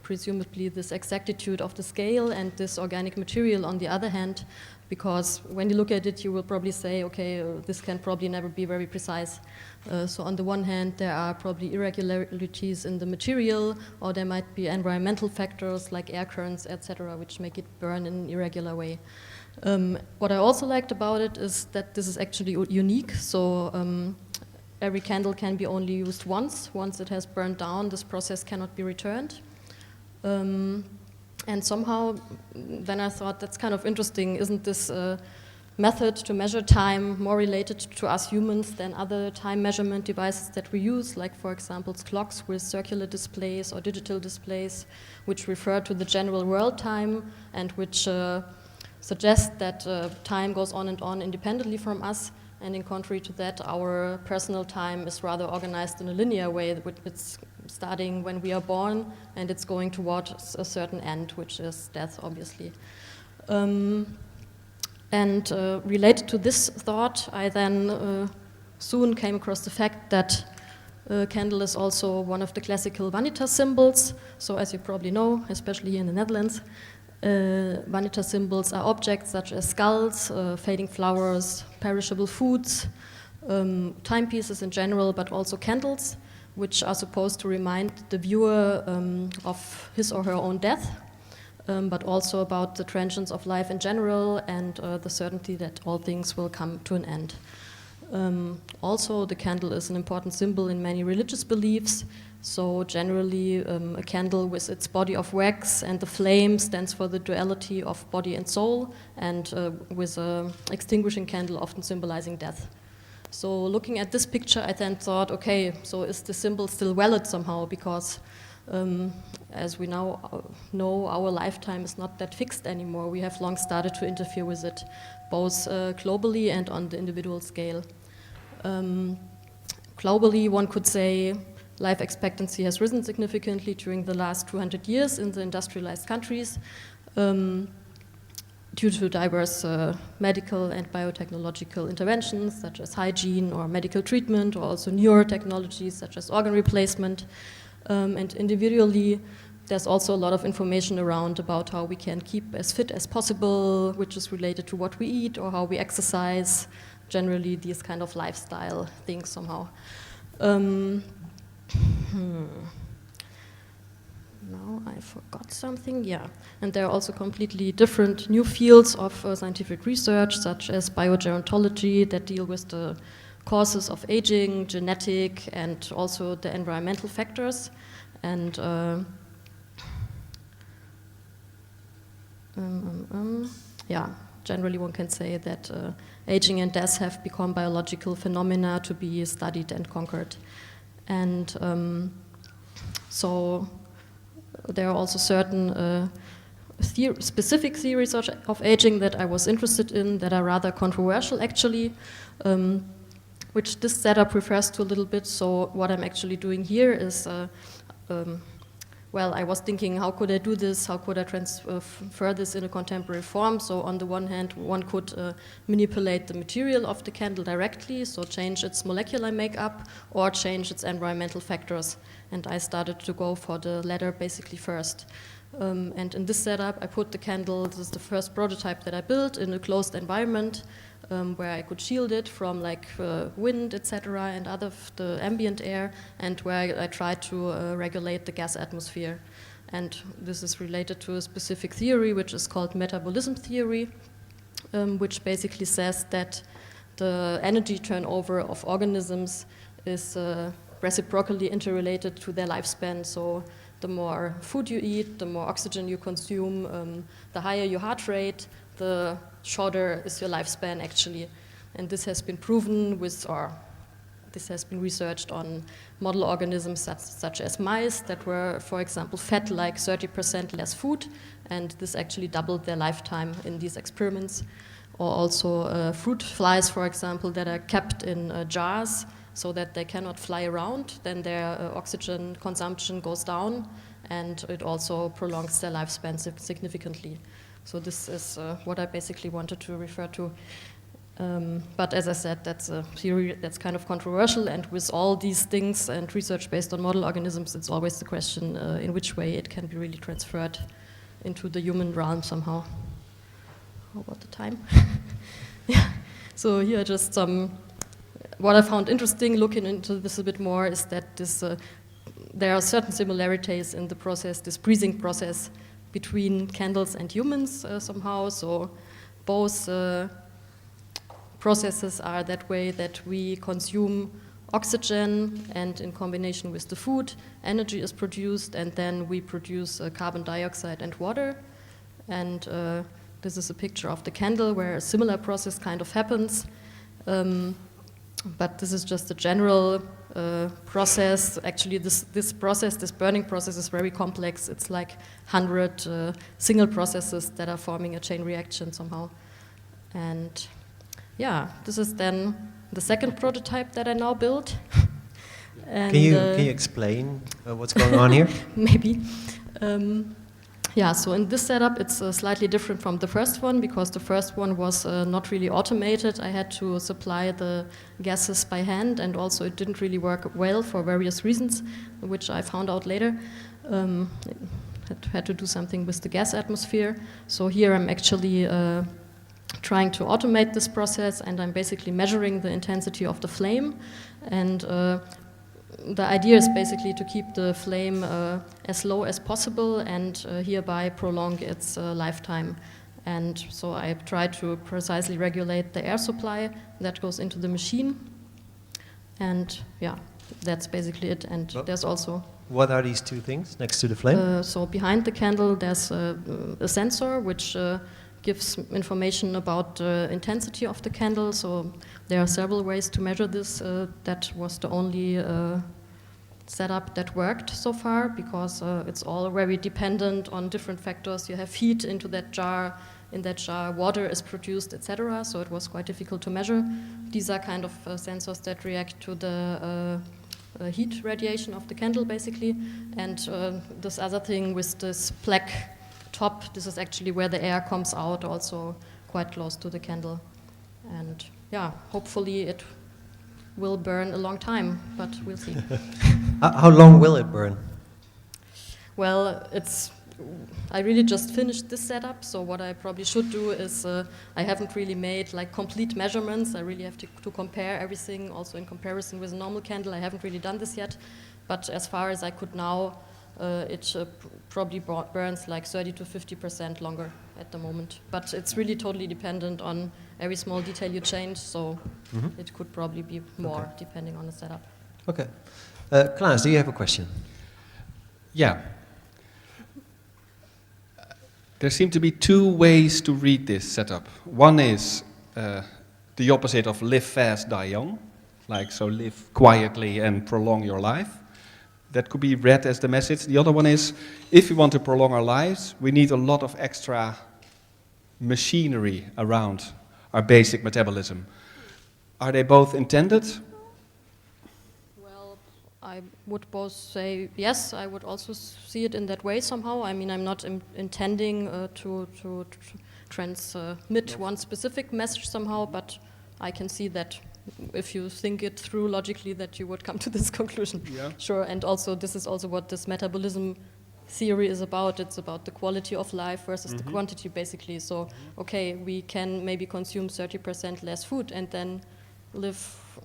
[SPEAKER 13] presumably this exactitude of the scale and this organic material on the other hand, because when you look at it, you will probably say, okay, this can probably never be very precise. So on the one hand, there are probably irregularities in the material, or there might be environmental factors like air currents, etc., which make it burn in an irregular way. What I also liked about it is that this is actually unique. So every candle can be only used once. Once it has burned down, this process cannot be returned. And somehow, then I thought, that's kind of interesting. Isn't this method to measure time more related to us humans than other time measurement devices that we use, like, for example, clocks with circular displays or digital displays, which refer to the general world time and which suggest that time goes on and on independently from us. And in contrary to that, our personal time is rather organized in a linear way. It's starting when we are born, and it's going towards a certain end, which is death, obviously. Related to this thought, I then soon came across the fact that candle is also one of the classical vanitas symbols. So as you probably know, especially here in the Netherlands, vanitas symbols are objects such as skulls, fading flowers, perishable foods, timepieces in general, but also candles, which are supposed to remind the viewer of his or her own death, but also about the transience of life in general and the certainty that all things will come to an end. Also, the candle is an important symbol in many religious beliefs. So generally, a candle with its body of wax and the flame stands for the duality of body and soul, and with an extinguishing candle often symbolizing death. So looking at this picture, I then thought, okay, so is the symbol still valid somehow? Because as we now know, our lifetime is not that fixed anymore. We have long started to interfere with it, both globally and on the individual scale. Globally, one could say life expectancy has risen significantly during the last 200 years in the industrialized countries. due to diverse medical and biotechnological interventions, such as hygiene or medical treatment, or also newer technologies, such as organ replacement. And individually, there's also a lot of information around about how we can keep as fit as possible, which is related to what we eat or how we exercise, generally these kind of lifestyle things somehow. Now I forgot something, yeah. And there are also completely different new fields of scientific research, such as biogerontology, that deal with the causes of aging, genetic, and also the environmental factors. And yeah, generally one can say that aging and death have become biological phenomena to be studied and conquered. And so there are also certain specific theories of aging that I was interested in that are rather controversial actually, which this setup refers to a little bit. So what I'm actually doing here is, well, I was thinking, how could I do this? How could I transfer this in a contemporary form? So on the one hand, one could manipulate the material of the candle directly, so change its molecular makeup or change its environmental factors. And I started to go for the latter basically first. And in this setup, I put the candle, this is the first prototype that I built, in a closed environment where I could shield it from like wind, etc., and other the ambient air, and where I tried to regulate the gas atmosphere. And this is related to a specific theory, which is called Metabolism Theory, which basically says that the energy turnover of organisms is reciprocally interrelated to their lifespan. So the more food you eat, the more oxygen you consume, the higher your heart rate, the shorter is your lifespan actually. And this has been proven with, or this has been researched on model organisms such as mice that were, for example, fed like 30% less food, and this actually doubled their lifetime in these experiments. Or also fruit flies, for example, that are kept in jars so that they cannot fly around, then their oxygen consumption goes down, and it also prolongs their lifespan significantly. So this is what I basically wanted to refer to. But as I said, that's a theory that's kind of controversial, and with all these things and research based on model organisms, it's always the question in which way it can be really transferred into the human realm somehow. How about the time? Yeah. So here just what I found interesting looking into this a bit more is that there are certain similarities in the process, this breathing process between candles and humans somehow. So both processes are that way that we consume oxygen, and in combination with the food, energy is produced, and then we produce carbon dioxide and water. And this is a picture of the candle where a similar process kind of happens. But this is just a general process. Actually, this process, this burning process, is very complex. It's like 100 single processes that are forming a chain reaction somehow. And yeah, this is then the second prototype that I now built. And,
[SPEAKER 3] can you explain what's going on here?
[SPEAKER 13] Maybe. Yeah, so in this setup, it's slightly different from the first one, because the first one was not really automated. I had to supply the gases by hand, and also it didn't really work well for various reasons, which I found out later. Had to do something with the gas atmosphere. So here I'm actually trying to automate this process, and I'm basically measuring the intensity of the flame. And the idea is basically to keep the flame as low as possible and hereby prolong its lifetime. And so I try to precisely regulate the air supply that goes into the machine. And yeah, that's basically it. And there's also...
[SPEAKER 3] What are these two things next to the flame?
[SPEAKER 13] So behind the candle there's a sensor which gives information about the intensity of the candle. So there are several ways to measure this. That was the only setup that worked so far, because it's all very dependent on different factors. You have heat into that jar, in that jar water is produced, etc. So it was quite difficult to measure. These are kind of sensors that react to the heat radiation of the candle basically. And this other thing with this black top. This is actually where the air comes out, also quite close to the candle. And yeah, hopefully it will burn a long time, but we'll see.
[SPEAKER 3] How long will it burn?
[SPEAKER 13] Well, I really just finished this setup, so what I probably should do is, I haven't really made like complete measurements. I really have to compare everything, also in comparison with a normal candle. I haven't really done this yet, but as far as I could now, it probably burns like 30 to 50% longer at the moment. But it's really totally dependent on every small detail you change, so it could probably be more depending on the setup.
[SPEAKER 3] Okay. Klaas, do you have a question?
[SPEAKER 1] Yeah. There seem to be two ways to read this setup. One is the opposite of live fast, die young. Like, so live quietly and prolong your life. That could be read as the message. The other one is, if we want to prolong our lives, we need a lot of extra machinery around our basic metabolism. Are they both intended?
[SPEAKER 13] Well, I would both say yes. I would also see it in that way somehow. I mean, I'm not intending to transmit one specific message somehow, but I can see that if you think it through logically, that you would come to this conclusion.
[SPEAKER 1] Yeah.
[SPEAKER 13] Sure, and also this is also what this metabolism theory is about. It's about the quality of life versus the quantity, basically. So, okay, we can maybe consume 30% less food and then live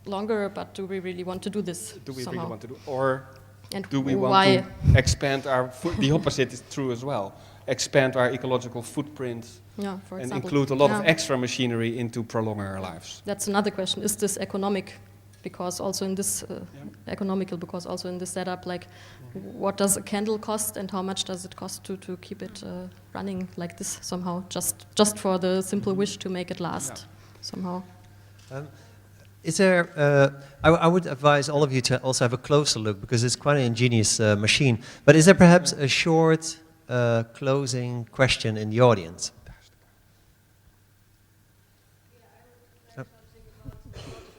[SPEAKER 13] longer, but do we really want to do this?
[SPEAKER 1] Do we
[SPEAKER 13] somehow?
[SPEAKER 1] really want to do, or
[SPEAKER 13] And
[SPEAKER 1] do we
[SPEAKER 13] why?
[SPEAKER 1] want to expand our the opposite is true as well. Expand our ecological footprint
[SPEAKER 13] For
[SPEAKER 1] and
[SPEAKER 13] example.
[SPEAKER 1] include a lot of extra machinery into prolonging our lives.
[SPEAKER 13] That's another question. Is this economic? Because also in this economical, because also in this setup, like, what does a candle cost and how much does it cost to keep it running like this somehow? Just for the simple wish to make it last somehow.
[SPEAKER 3] Is there? I would advise all of you to also have a closer look because it's quite an ingenious machine. But is there perhaps a short closing question in the audience?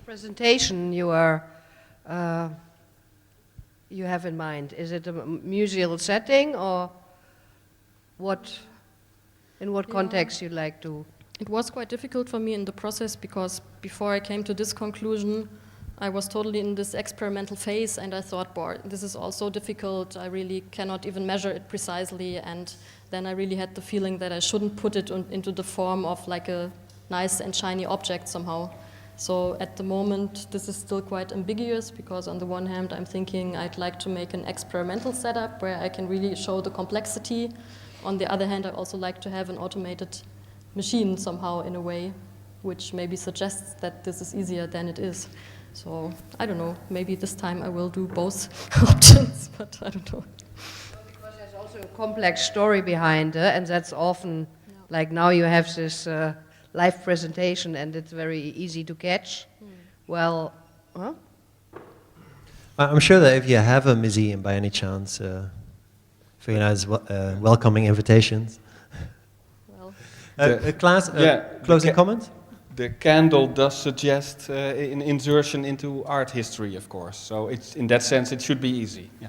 [SPEAKER 14] Presentation you have in mind? Is it a museal setting or what? In what context you'd like to?
[SPEAKER 13] It was quite difficult for me in the process because before I came to this conclusion, I was totally in this experimental phase and I thought, boy, this is all so difficult, I really cannot even measure it precisely, and then I really had the feeling that I shouldn't put it into the form of like a nice and shiny object somehow. So at the moment, this is still quite ambiguous because on the one hand, I'm thinking I'd like to make an experimental setup where I can really show the complexity. On the other hand, I also like to have an automated machine somehow in a way, which maybe suggests that this is easier than it is. So I don't know, maybe this time I will do both options, but I don't know.
[SPEAKER 14] Because there's also a complex story behind it, and that's often, like now you have this live presentation and it's very easy to catch. Well, huh?
[SPEAKER 3] I'm sure that if you have a museum by any chance, very nice welcoming invitations. Klaas, closing comment?
[SPEAKER 1] The candle does suggest an insertion into art history, of course. So it's, in that sense, it should be easy. Yeah.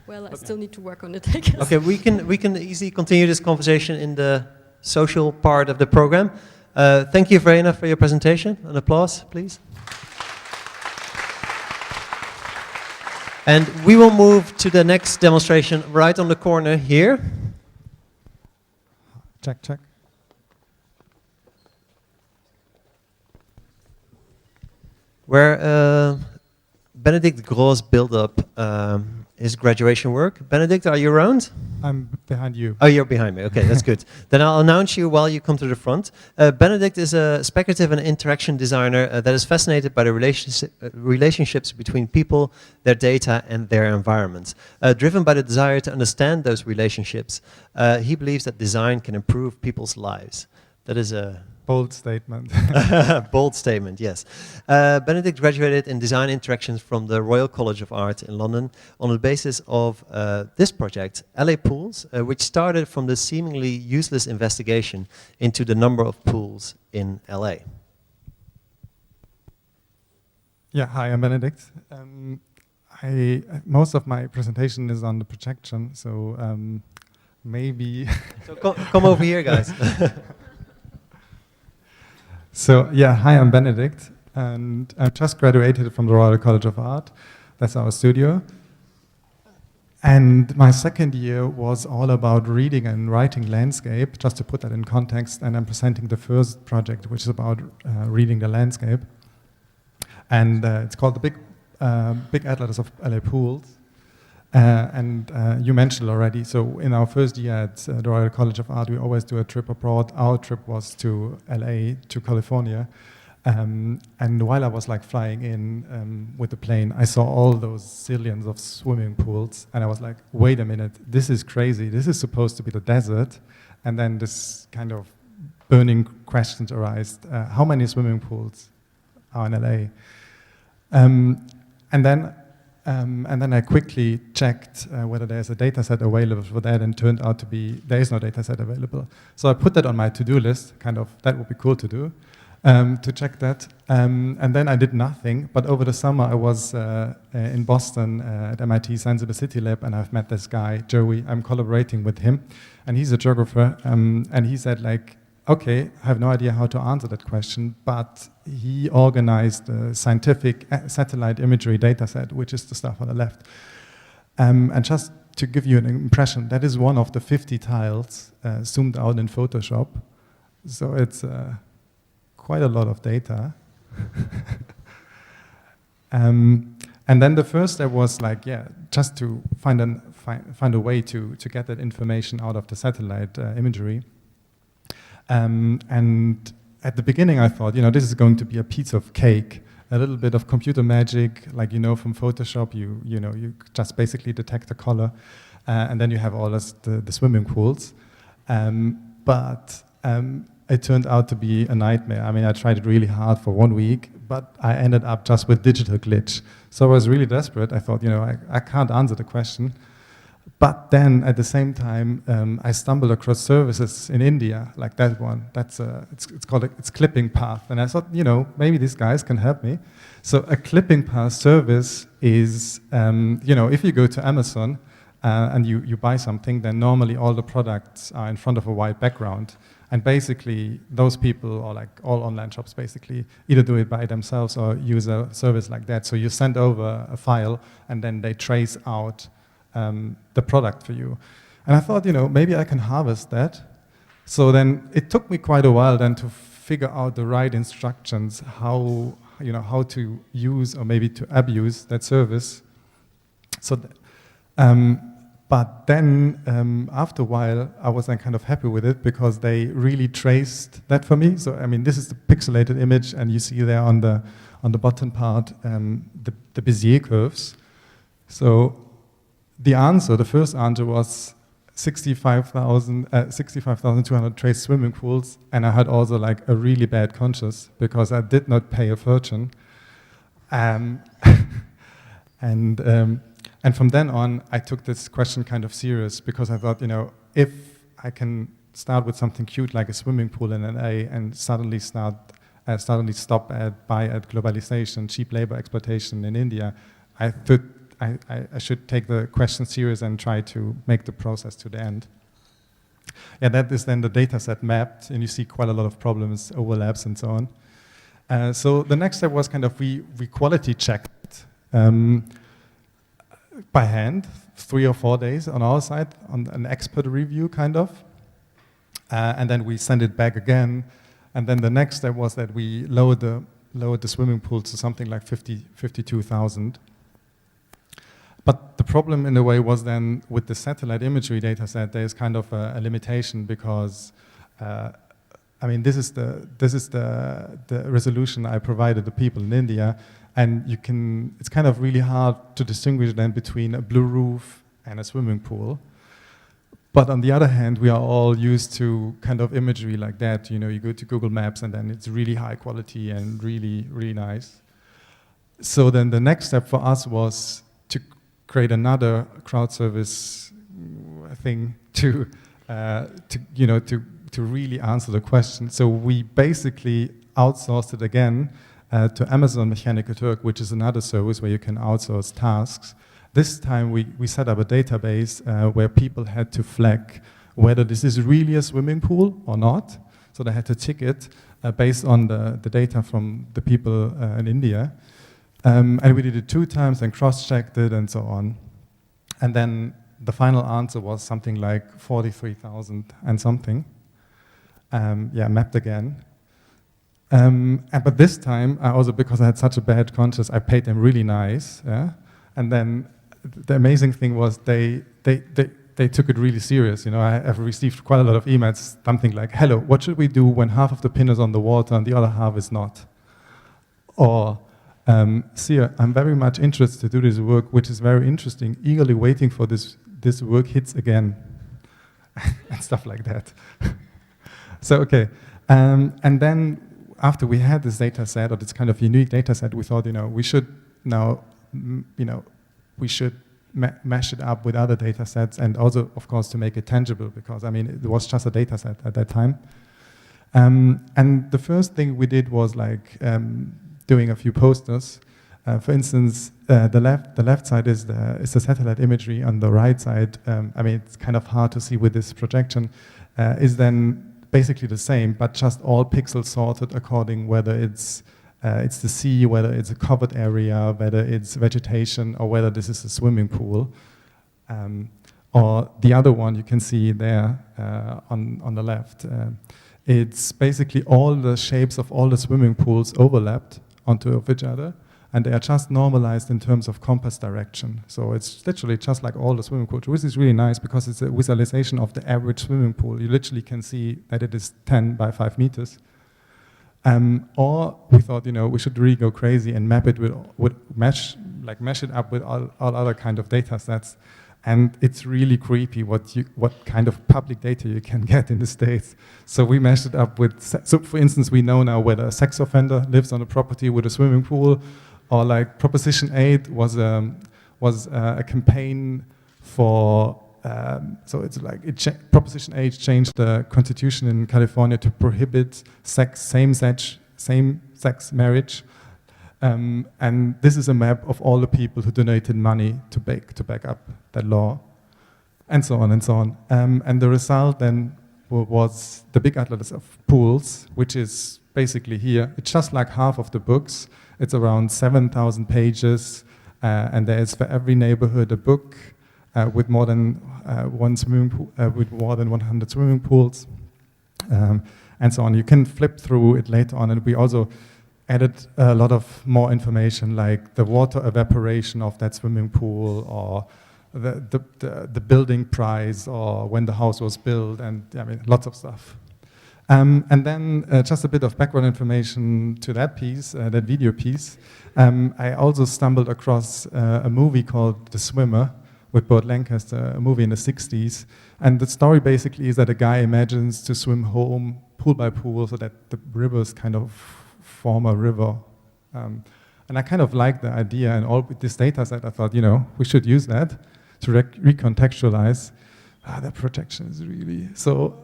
[SPEAKER 13] Well, I still need to work on it, I guess.
[SPEAKER 3] Okay, we can easily continue this conversation in the social part of the program. Thank you, Verena, for your presentation. An applause, please. And we will move to the next demonstration right on the corner here.
[SPEAKER 15] Check, check.
[SPEAKER 3] Where Benedict Gross built up his graduation work. Benedict, are you around?
[SPEAKER 15] I'm behind you.
[SPEAKER 3] Oh, you're behind me. Okay, that's good. Then I'll announce you while you come to the front. Benedict is a speculative and interaction designer that is fascinated by the relationships between people, their data, and their environments. Driven by the desire to understand those relationships, he believes that design can improve people's lives. That is a
[SPEAKER 15] bold statement.
[SPEAKER 3] Bold statement, yes. Benedict graduated in design interactions from the Royal College of Art in London on the basis of this project, LA Pools, which started from the seemingly useless investigation into the number of pools in LA.
[SPEAKER 15] Yeah, hi, I'm Benedict. Most of my presentation is on the projection, so maybe.
[SPEAKER 3] So come over here, guys.
[SPEAKER 15] So yeah, hi, I'm Benedict, and I just graduated from the Royal College of Art. That's our studio. And my second year was all about reading and writing landscape, just to put that in context, and I'm presenting the first project, which is about reading the landscape. And it's called the Big Atlas of LA Pools. And you mentioned it already, so in our first year at the Royal College of Art, we always do a trip abroad. Our trip was to LA, to California. And while I was like flying in with the plane, I saw all those zillions of swimming pools, and I was like, wait a minute, this is crazy. This is supposed to be the desert. And then this kind of burning questions arise. How many swimming pools are in LA? And then I quickly checked whether there's a data set available for that, and turned out to be there is no data set available. So I put that on my to-do list, kind of, that would be cool to do, to check that. And then I did nothing, but over the summer I was in Boston at MIT Science City Lab, and I've met this guy, Joey. I'm collaborating with him, and he's a geographer, and he said like, okay, I have no idea how to answer that question, but he organized a scientific satellite imagery data set, which is the stuff on the left. And just to give you an impression, that is one of the 50 tiles zoomed out in Photoshop. So it's quite a lot of data. And then the first step was like, yeah, just to find a way to get that information out of the satellite imagery. And at the beginning I thought, this is going to be a piece of cake, a little bit of computer magic, like from Photoshop, you just basically detect the color, and then you have all the swimming pools. But it turned out to be a nightmare. I mean, I tried it really hard for 1 week, but I ended up just with digital glitch. So I was really desperate. I thought, I can't answer the question. But then, at the same time, I stumbled across services in India, like that one. It's called it's clipping path, and I thought, maybe these guys can help me. So a clipping path service is, if you go to Amazon and you buy something, then normally all the products are in front of a white background, and basically those people, or like all online shops, basically either do it by themselves or use a service like that. So you send over a file, and then they trace out the product for you. And I thought, maybe I can harvest that. So then it took me quite a while then to figure out the right instructions, how to use or maybe to abuse that service. So, but then after a while, I was then kind of happy with it because they really traced that for me. So, I mean, this is the pixelated image, and you see there on the bottom part, the Bezier curves. So, the first answer was 65,200 traced swimming pools, and I had also like a really bad conscience because I did not pay a fortune. And from then on, I took this question kind of serious because I thought, if I can start with something cute like a swimming pool in LA and suddenly stop at globalization, cheap labor exploitation in India, I should take the question serious and try to make the process to the end. Yeah, that is then the data set mapped, and you see quite a lot of problems, overlaps, and so on. So the next step was kind of we quality checked by hand, 3 or 4 days on our side, on an expert review kind of. And then we send it back again. And then the next step was that we lowered the swimming pool to something like 52,000. But the problem in a way was then with the satellite imagery data set, there's kind of a limitation because, I mean, this is the resolution I provided the people in India, and it's kind of really hard to distinguish then between a blue roof and a swimming pool. But on the other hand, we are all used to kind of imagery like that. You go to Google Maps and then it's really high quality and really, really nice. So then the next step for us was to create another crowd service thing to really answer the question. So we basically outsourced it again to Amazon Mechanical Turk, which is another service where you can outsource tasks. This time we set up a database where people had to flag whether this is really a swimming pool or not. So they had to tick it based on the data from the people in India. And we did it 2 times and cross-checked it and so on. And then the final answer was something like 43,000 and something. Mapped again. But this time, I also, because I had such a bad conscience, I paid them really nice. Yeah? And then the amazing thing was they took it really serious. You know, I've received quite a lot of emails, something like, "Hello, what should we do when half of the pin is on the water and the other half is not?" Or, "Sir, I'm very much interested to do this work, which is very interesting, eagerly waiting for this work hits again," and stuff like that. So, okay. And then after we had this data set, or this kind of unique data set, we thought, we should now, mash it up with other data sets, and also, of course, to make it tangible, because, it was just a data set at that time. And the first thing we did was doing a few posters. For instance, the left side is the satellite imagery. On the right side, it's kind of hard to see with this projection, is then basically the same, but just all pixels sorted according whether it's the sea, whether it's a covered area, whether it's vegetation, or whether this is a swimming pool. Or the other one you can see there on the left. It's basically all the shapes of all the swimming pools overlapped onto each other, and they are just normalized in terms of compass direction. So it's literally just like all the swimming pools, which is really nice because it's a visualization of the average swimming pool. You literally can see that it is 10 by 5 meters. Or we thought, we should really go crazy and map it mesh it up with all other kind of data sets. And it's really creepy what kind of public data you can get in the States. So we meshed it up with, so for instance, we know now whether a sex offender lives on a property with a swimming pool, or like Proposition 8 was a campaign for, so it's like, Proposition 8 changed the constitution in California to prohibit same-sex marriage. And this is a map of all the people who donated money to back up that law, and so on and so on. And the result then was the big atlas of pools, which is basically here. It's just like half of the books. It's around 7,000 pages, and there is for every neighborhood a book with more than one swimming pool, with more than 100 swimming pools, and so on. You can flip through it later on, and we also added a lot of more information, like the water evaporation of that swimming pool, or the building price, or when the house was built, and lots of stuff. And then just a bit of background information to that piece, that video piece. I also stumbled across a movie called The Swimmer with Burt Lancaster, a movie in the 60s. And the story basically is that a guy imagines to swim home pool by pool so that the rivers kind of form a river. And I kind of liked the idea, and all with this data set, I thought, we should use that to recontextualize. That projection is really... So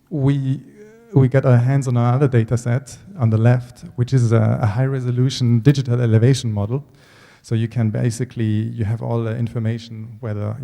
[SPEAKER 15] we got our hands on another data set on the left, which is a high-resolution digital elevation model. So you can basically, you have all the information, whether,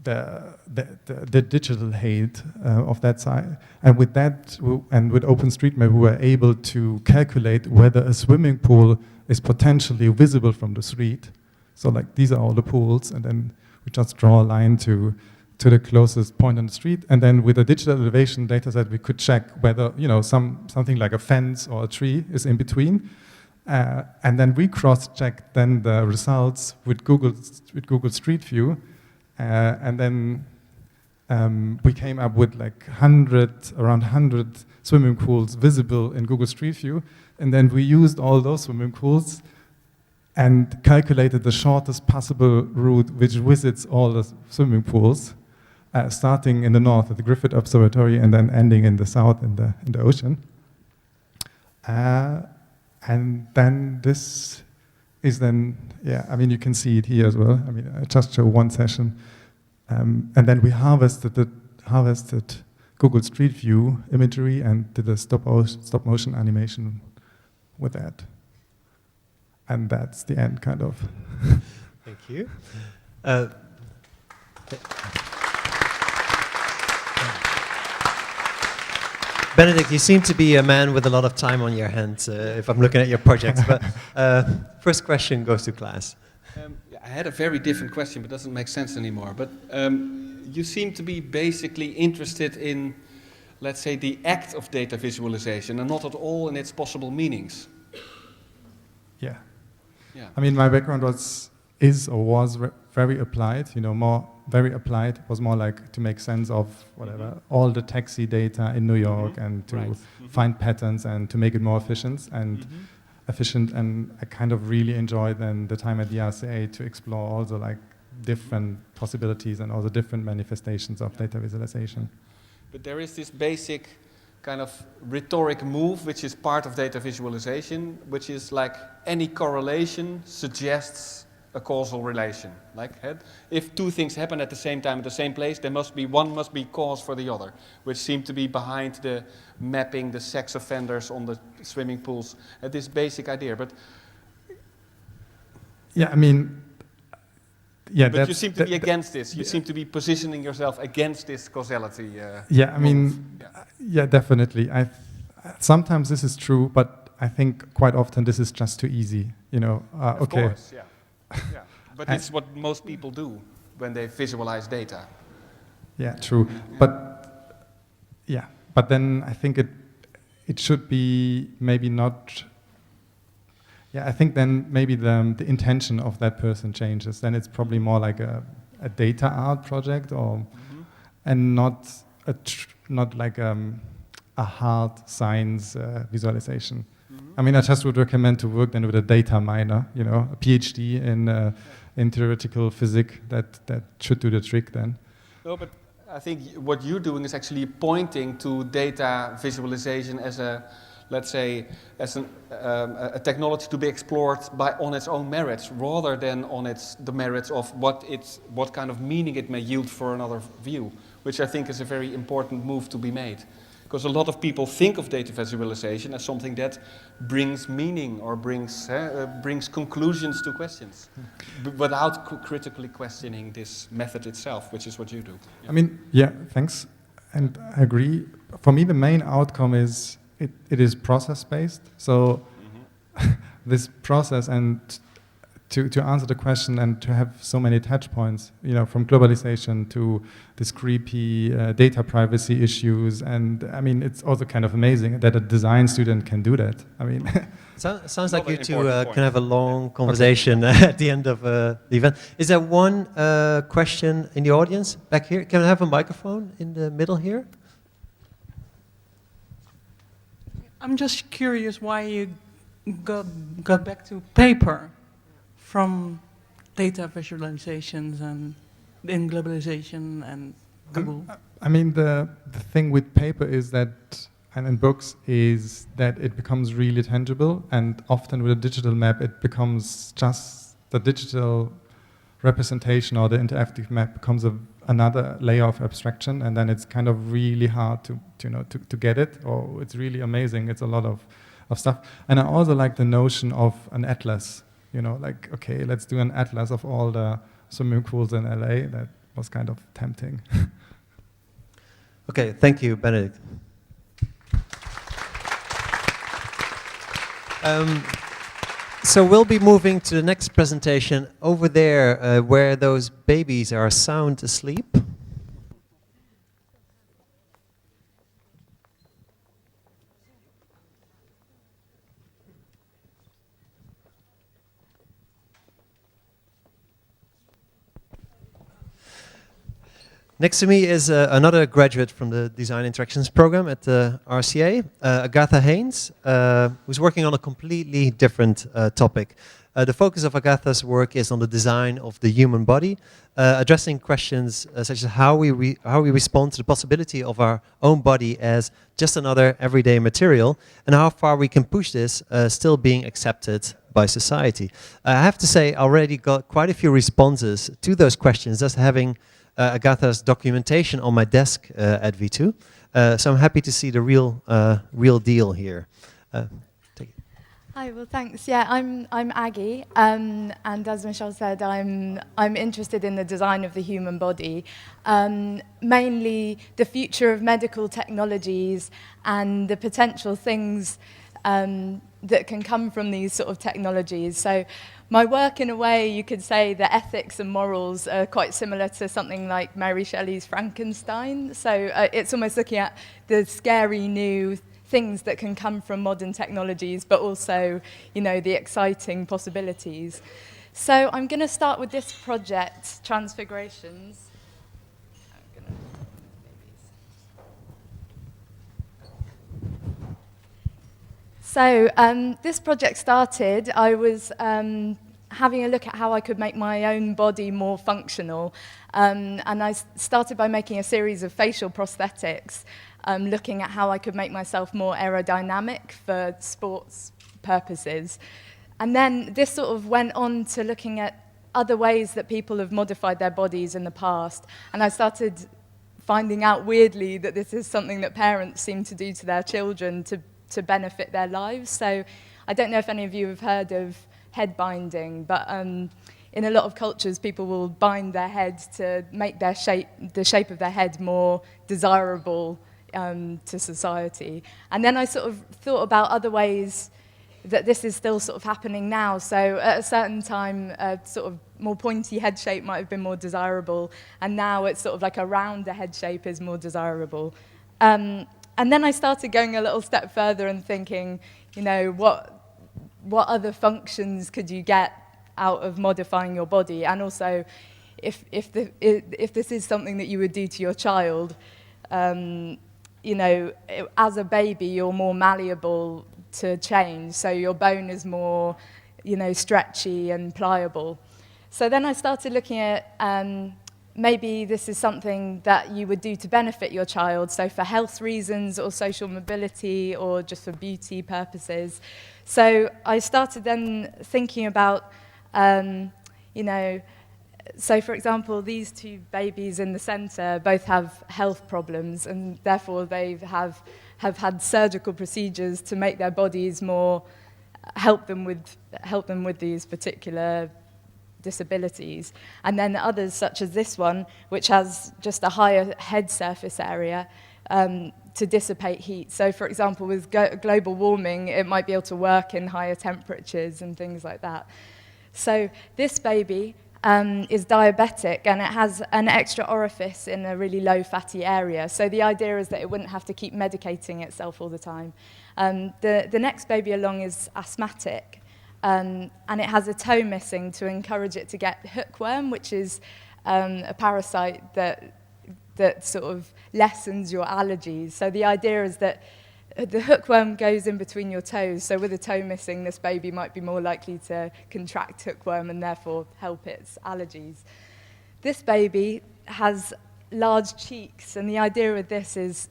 [SPEAKER 15] the digital height of that side. And with that, and with OpenStreetMap, we were able to calculate whether a swimming pool is potentially visible from the street. So like, these are all the pools, and then we just draw a line to the closest point on the street. And then with a digital elevation data set, we could check whether, something like a fence or a tree is in between. And then we cross-checked then the results with Google Street View. And then we came up with like around 100 swimming pools visible in Google Street View. And then we used all those swimming pools and calculated the shortest possible route which visits all the swimming pools, starting in the north at the Griffith Observatory and then ending in the south in the ocean. And then this is then, you can see it here as well. I just show one session. And then we harvested Google Street View imagery and did a stop motion animation with that. and that's the end, kind of.
[SPEAKER 3] Thank you. Benedict, you seem to be a man with a lot of time on your hands, if I'm looking at your projects. But first question goes to class.
[SPEAKER 1] I had a very different question, but it doesn't make sense anymore. But you seem to be basically interested in, let's say, the act of data visualization, and not at all in its possible meanings.
[SPEAKER 15] Yeah.
[SPEAKER 1] Yeah.
[SPEAKER 15] I mean, my background was very applied, very applied. It was more like to make sense of whatever, all the taxi data in New York, and to find patterns and to make it more efficient. And I kind of really enjoyed then the time at the RCA to explore all the like different possibilities and all the different manifestations of data visualization.
[SPEAKER 1] But there is this basic kind of rhetoric move, which is part of data visualization, which is like any correlation suggests a causal relation. Like, if two things happen at the same time at the same place, one must be cause for the other, which seemed to be behind the mapping the sex offenders on the swimming pools. This basic idea, but
[SPEAKER 15] yeah, I mean, yeah.
[SPEAKER 1] But you seem to be against this. You seem to be positioning yourself against this causality.
[SPEAKER 15] Yeah, I mean, yeah, definitely. Sometimes this is true, but I think quite often this is just too easy.
[SPEAKER 1] Of course, yeah. Yeah, but it's what most people do when they visualize data.
[SPEAKER 15] Yeah, true. Yeah. But then I think it should be maybe not. Yeah, I think then maybe the intention of that person changes. Then it's probably more like a data art project, and not like a hard science visualization. I mean, I just would recommend to work then with a data miner, a PhD in theoretical physics. That should do the trick then.
[SPEAKER 1] No, but I think what you're doing is actually pointing to data visualization as let's say, as a technology to be explored on its own merits, rather than on the merits of what kind of meaning it may yield for another view, which I think is a very important move to be made. Because a lot of people think of data visualization as something that brings meaning or brings conclusions to questions, without critically questioning this method itself, which is what you do.
[SPEAKER 15] Yeah. I mean, yeah, thanks, and I agree. For me, the main outcome is it is process-based. So this process, and to answer the question and to have so many touch points, from globalization to this creepy data privacy issues, and I mean, it's also kind of amazing that a design student can do that. I mean,
[SPEAKER 3] sounds like you two can have a long conversation at the end of the event. Is there one question in the audience back here? Can I have a microphone in the middle here?
[SPEAKER 16] I'm just curious why you got back to paper from data visualizations and in globalization and Google.
[SPEAKER 15] I mean, the thing with paper is that, and in books, is that it becomes really tangible, and often with a digital map it becomes just the digital representation, or the interactive map becomes another layer of abstraction, and then it's kind of really hard to get it, or it's really amazing. It's a lot of stuff. And I also like the notion of an atlas, like, okay, let's do an atlas of all the swimming pools in LA. That was kind of tempting.
[SPEAKER 3] Okay, thank you, Benedict. So we'll be moving to the next presentation over there, where those babies are sound asleep. Next to me is another graduate from the Design Interactions program at the RCA, Agatha Haynes, who's working on a completely different topic. The focus of Agatha's work is on the design of the human body, addressing questions such as how we respond to the possibility of our own body as just another everyday material, and how far we can push this still being accepted by society. I have to say, I already got quite a few responses to those questions, just having Agatha's documentation on my desk at V2. So I'm happy to see the real deal here. Take it.
[SPEAKER 17] Hi, well, thanks. Yeah, I'm Aggie, and as Michelle said, I'm interested in the design of the human body, mainly the future of medical technologies and the potential things that can come from these sort of technologies. So, my work, in a way, you could say the ethics and morals are quite similar to something like Mary Shelley's Frankenstein. So, it's almost looking at the scary new things that can come from modern technologies, but also, you know, the exciting possibilities. So I'm going to start with this project, Transfigurations. So this project started, I was having a look at how I could make my own body more functional. And I started by making a series of facial prosthetics, looking at how I could make myself more aerodynamic for sports purposes. And then this sort of went on to looking at other ways that people have modified their bodies in the past. And I started finding out weirdly that this is something that parents seem to do to their children to benefit their lives. So I don't know if any of you have heard of head binding, but in a lot of cultures, people will bind their head to make the shape of their head more desirable to society. And then I sort of thought about other ways that this is still sort of happening now. So at a certain time, a sort of more pointy head shape might have been more desirable, and now it's sort of like a rounder head shape is more desirable. And then I started going a little step further and thinking, you know, what other functions could you get out of modifying your body? And also, if this is something that you would do to your child, you know, as a baby, you're more malleable to change, so your bone is more, you know, stretchy and pliable. So then I started looking at maybe this is something that you would do to benefit your child, so for health reasons or social mobility or just for beauty purposes. So I started then thinking about, you know, so for example, these two babies in the center both have health problems, and therefore they have had surgical procedures to make their bodies more, help them with these particular disabilities. And then others, such as this one, which has just a higher head surface area to dissipate heat. So for example, with global warming, it might be able to work in higher temperatures and things like that. So this baby is diabetic, and it has an extra orifice in a really low fatty area. So the idea is that it wouldn't have to keep medicating itself all the time. The next baby along is asthmatic, and it has a toe missing to encourage it to get hookworm, which is a parasite that sort of lessens your allergies. So the idea is that the hookworm goes in between your toes, so with a toe missing, this baby might be more likely to contract hookworm and therefore help its allergies. This baby has large cheeks, and the idea with this is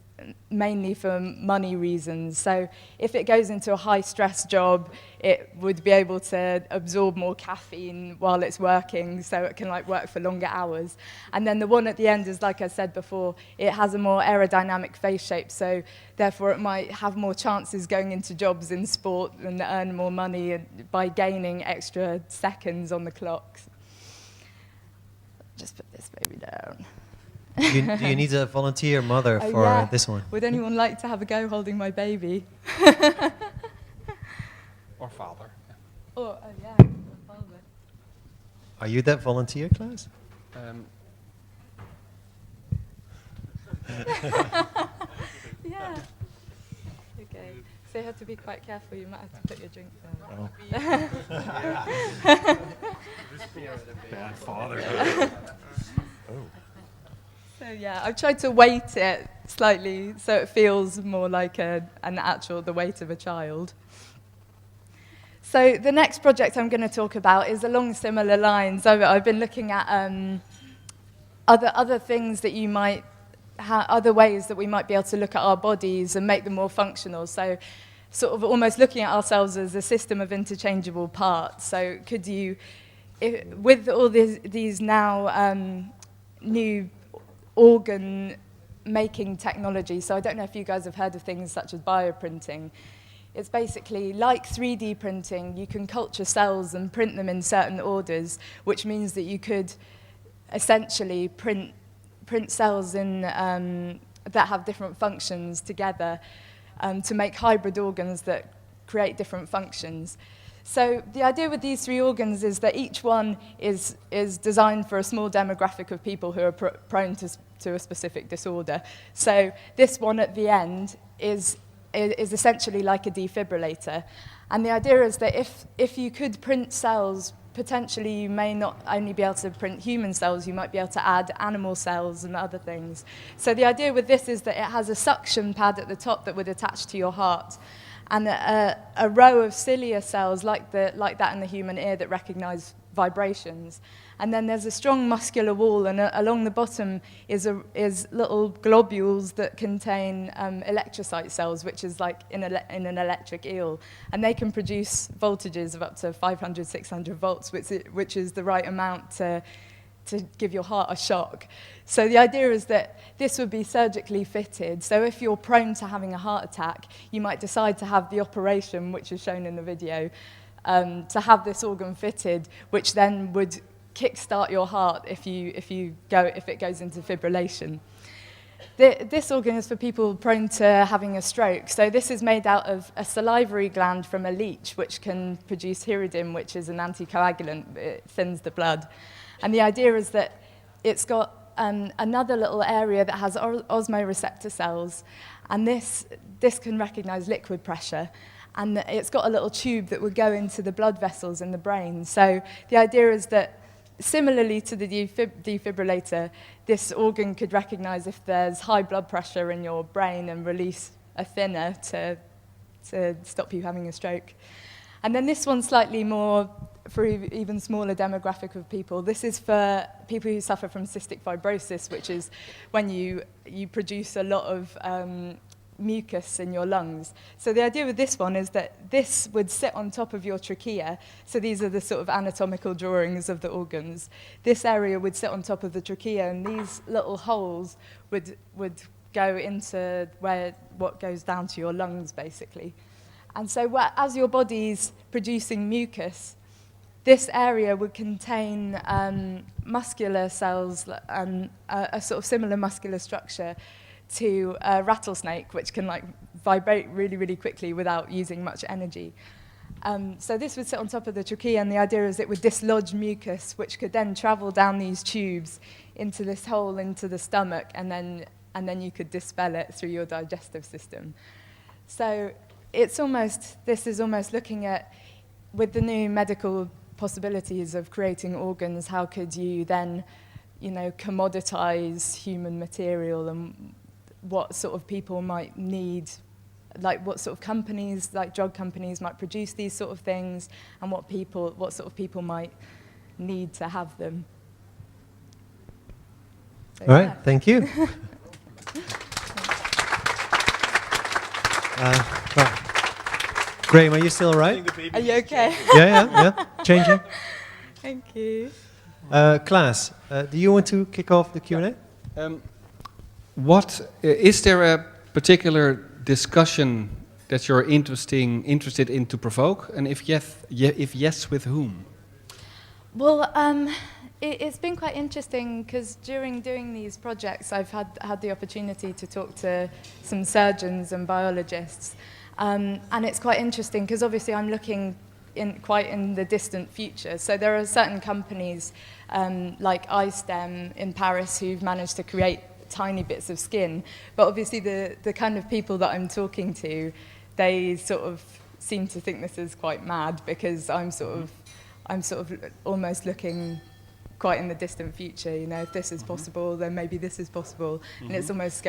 [SPEAKER 17] mainly for money reasons. So if it goes into a high-stress job, it would be able to absorb more caffeine while it's working, so it can like work for longer hours. And then the one at the end is, like I said before, it has a more aerodynamic face shape, so therefore it might have more chances going into jobs in sport and earn more money by gaining extra seconds on the clocks. Just put this baby down.
[SPEAKER 3] Do you need a volunteer mother for
[SPEAKER 17] yeah.
[SPEAKER 3] this one?
[SPEAKER 17] Would anyone like to have a go holding my baby?
[SPEAKER 1] Or father.
[SPEAKER 17] Oh, yeah, father.
[SPEAKER 3] Are you that volunteer, Klaus?
[SPEAKER 17] Yeah. Okay. So you have to be quite careful. You might have to put your drink down.
[SPEAKER 1] Bad father.
[SPEAKER 17] So yeah, I've tried to weight it slightly so it feels more like the weight of a child. So the next project I'm going to talk about is along similar lines. I've been looking at other things that you might other ways that we might be able to look at our bodies and make them more functional. So sort of almost looking at ourselves as a system of interchangeable parts. So could you, with all these now new organ making technology, so I don't know if you guys have heard of things such as bioprinting. it's basically like 3D printing. You can culture cells and print them in certain orders, which means that you could essentially print cells in, that have different functions together to make hybrid organs that create different functions. So the idea with these 3 organs is that each one is designed for a small demographic of people who are prone to a specific disorder. So this one at the end is essentially like a defibrillator. And the idea is that if you could print cells, potentially you may not only be able to print human cells, you might be able to add animal cells and other things. So the idea with this is that it has a suction pad at the top that would attach to your heart, and a row of cilia cells like that in the human ear that recognize vibrations. And then there's a strong muscular wall, and along the bottom is little globules that contain electrocyte cells, which is like in an electric eel. And they can produce voltages of up to 500, 600 volts, which is the right amount to give your heart a shock. So the idea is that this would be surgically fitted. So if you're prone to having a heart attack, you might decide to have the operation, which is shown in the video, to have this organ fitted, which then would kickstart your heart if it goes into fibrillation. This organ is for people prone to having a stroke. So this is made out of a salivary gland from a leech, which can produce hirudim, which is an anticoagulant. It thins the blood. And the idea is that it's got another little area that has osmoreceptor cells, and this can recognize liquid pressure. And it's got a little tube that would go into the blood vessels in the brain. So the idea is that, similarly to the defibrillator, this organ could recognize if there's high blood pressure in your brain and release a thinner to stop you having a stroke. And then this one's slightly more for even smaller demographic of people. This is for people who suffer from cystic fibrosis, which is when you produce a lot of mucus in your lungs. So the idea with this one is that this would sit on top of your trachea. So these are the sort of anatomical drawings of the organs. This area would sit on top of the trachea, and these little holes would go into what goes down to your lungs, basically. And so as your body's producing mucus, this area would contain muscular cells and a sort of similar muscular structure to a rattlesnake, which can vibrate really, really quickly without using much energy. So this would sit on top of the trachea, and the idea is it would dislodge mucus, which could then travel down these tubes into this hole into the stomach, and then you could dispel it through your digestive system. So this is almost looking at, with the new medical possibilities of creating organs, how could you then, commoditize human material, and what sort of people might need, like what sort of companies, like drug companies, might produce these sort of things, and what sort of people might need to have them. So,
[SPEAKER 3] all right, thank you. Well, Graham, are you still all right?
[SPEAKER 17] Are you okay?
[SPEAKER 3] Yeah. Changing.
[SPEAKER 17] Thank you.
[SPEAKER 3] Klaas, do you want to kick off the Q&A?
[SPEAKER 1] Is there a particular discussion that you're interested in to provoke, and if yes, with whom?
[SPEAKER 17] Well, it's been quite interesting because during doing these projects, I've had the opportunity to talk to some surgeons and biologists, and it's quite interesting because obviously I'm looking quite in the distant future. So there are certain companies like iStem in Paris who've managed to create tiny bits of skin, but obviously the kind of people that I'm talking to, they sort of seem to think this is quite mad, because I'm sort of almost looking quite in the distant future. If this is possible, then maybe this is possible, and it's almost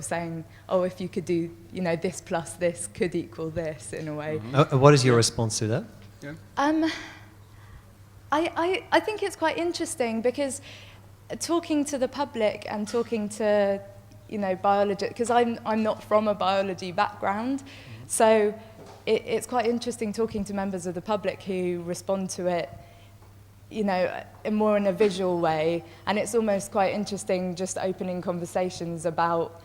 [SPEAKER 17] saying, oh, if you could do, this plus this could equal this in a way.
[SPEAKER 3] What is your response to that?
[SPEAKER 17] Yeah. I think it's quite interesting because talking to the public and talking to, biologists, because I'm not from a biology background, so it's quite interesting talking to members of the public who respond to it, more in a visual way, and it's almost quite interesting just opening conversations about,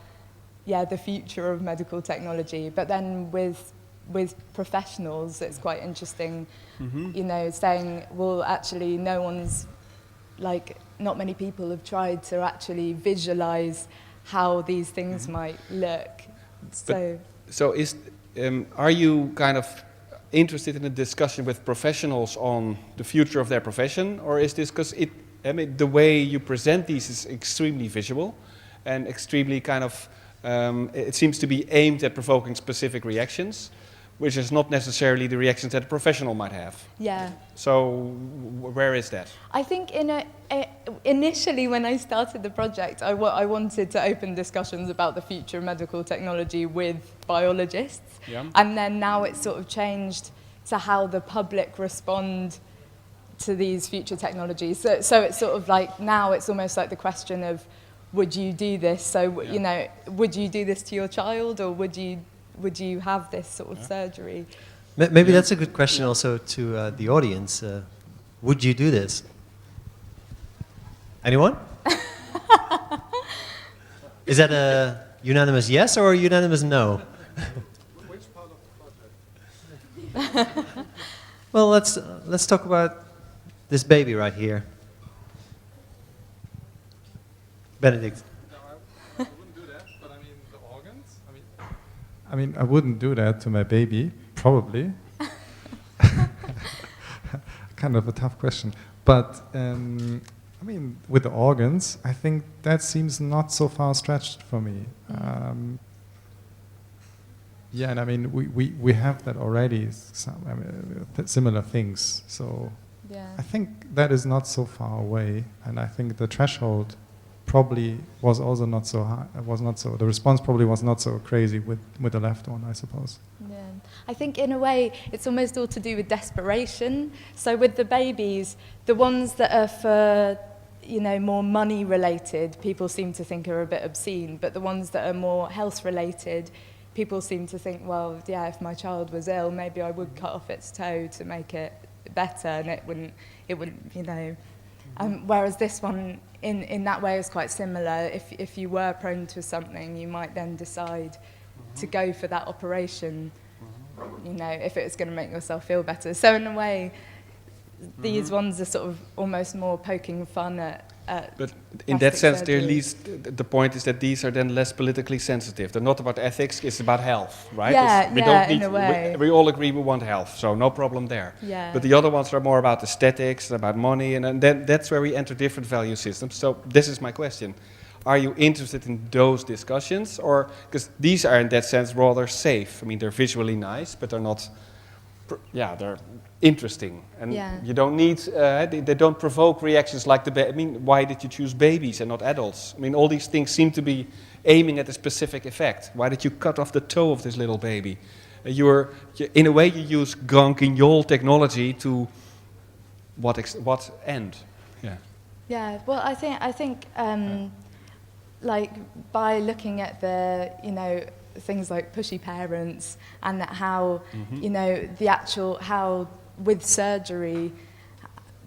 [SPEAKER 17] the future of medical technology. But then with with professionals, it's quite interesting,
[SPEAKER 1] Mhm.
[SPEAKER 17] you know, saying, well, actually, not many people have tried to actually visualize how these things might look.
[SPEAKER 1] So are you kind of interested in a discussion with professionals on the future of their profession, or is this because the way you present these is extremely visual and extremely kind of, it seems to be aimed at provoking specific reactions, which is not necessarily the reactions that a professional might have.
[SPEAKER 17] Yeah.
[SPEAKER 1] So where is that?
[SPEAKER 17] I think initially when I started the project, I wanted to open discussions about the future of medical technology with biologists.
[SPEAKER 1] Yeah.
[SPEAKER 17] And then now it's sort of changed to how the public respond to these future technologies. So it's sort of like, now it's almost like the question of, would you do this? So, you know, would you do this to your child, or would you have this sort of surgery?
[SPEAKER 3] Maybe that's a good question also to the audience. Would you do this? Anyone? Is that a unanimous yes or a unanimous no?
[SPEAKER 15] Which part of the project?
[SPEAKER 3] Well, let's talk about this baby right here. Benedict.
[SPEAKER 15] I wouldn't do that, but I mean, the organs? I mean, I wouldn't do that to my baby, probably. Kind of a tough question. But, I mean, with the organs, I think that seems not so far stretched for me. Yeah, and I mean, we have that already, similar things. So
[SPEAKER 17] yeah.
[SPEAKER 15] I think that is not so far away, and I think the threshold probably was also not so high. The response probably was not so crazy with the left one, I suppose.
[SPEAKER 17] Yeah. I think in a way it's almost all to do with desperation. So with the babies, the ones that are for, you know, more money related, people seem to think are a bit obscene, but the ones that are more health related, people seem to think, well, yeah, if my child was ill, maybe I would cut off its toe to make it better, and it wouldn't, you know. Whereas this one, in that way, is quite similar. If you were prone to something, you might then decide to go for that operation, you know, if it was going to make yourself feel better. So in a way, these ones are sort of almost more poking fun at
[SPEAKER 1] but in that sense,
[SPEAKER 17] surgery.
[SPEAKER 1] the point is that these are then less politically sensitive. They're not about ethics, it's about health, right?
[SPEAKER 17] Yeah, in a way.
[SPEAKER 1] We all agree we want health, so no problem there.
[SPEAKER 17] Yeah.
[SPEAKER 1] But the other ones are more about aesthetics, about money, and then that's where we enter different value systems. So this is my question. Are you interested in those discussions? Or, because these are in that sense rather safe. I mean, they're visually nice, but they're not, they're interesting. And you don't need, they don't provoke reactions like I mean, why did you choose babies and not adults? I mean, all these things seem to be aiming at a specific effect. Why did you cut off the toe of this little baby? In a way, you use guignol technology to what end? Yeah.
[SPEAKER 17] Yeah, well, I think like by looking at the, you know, things like pushy parents and that how, you know, how with surgery,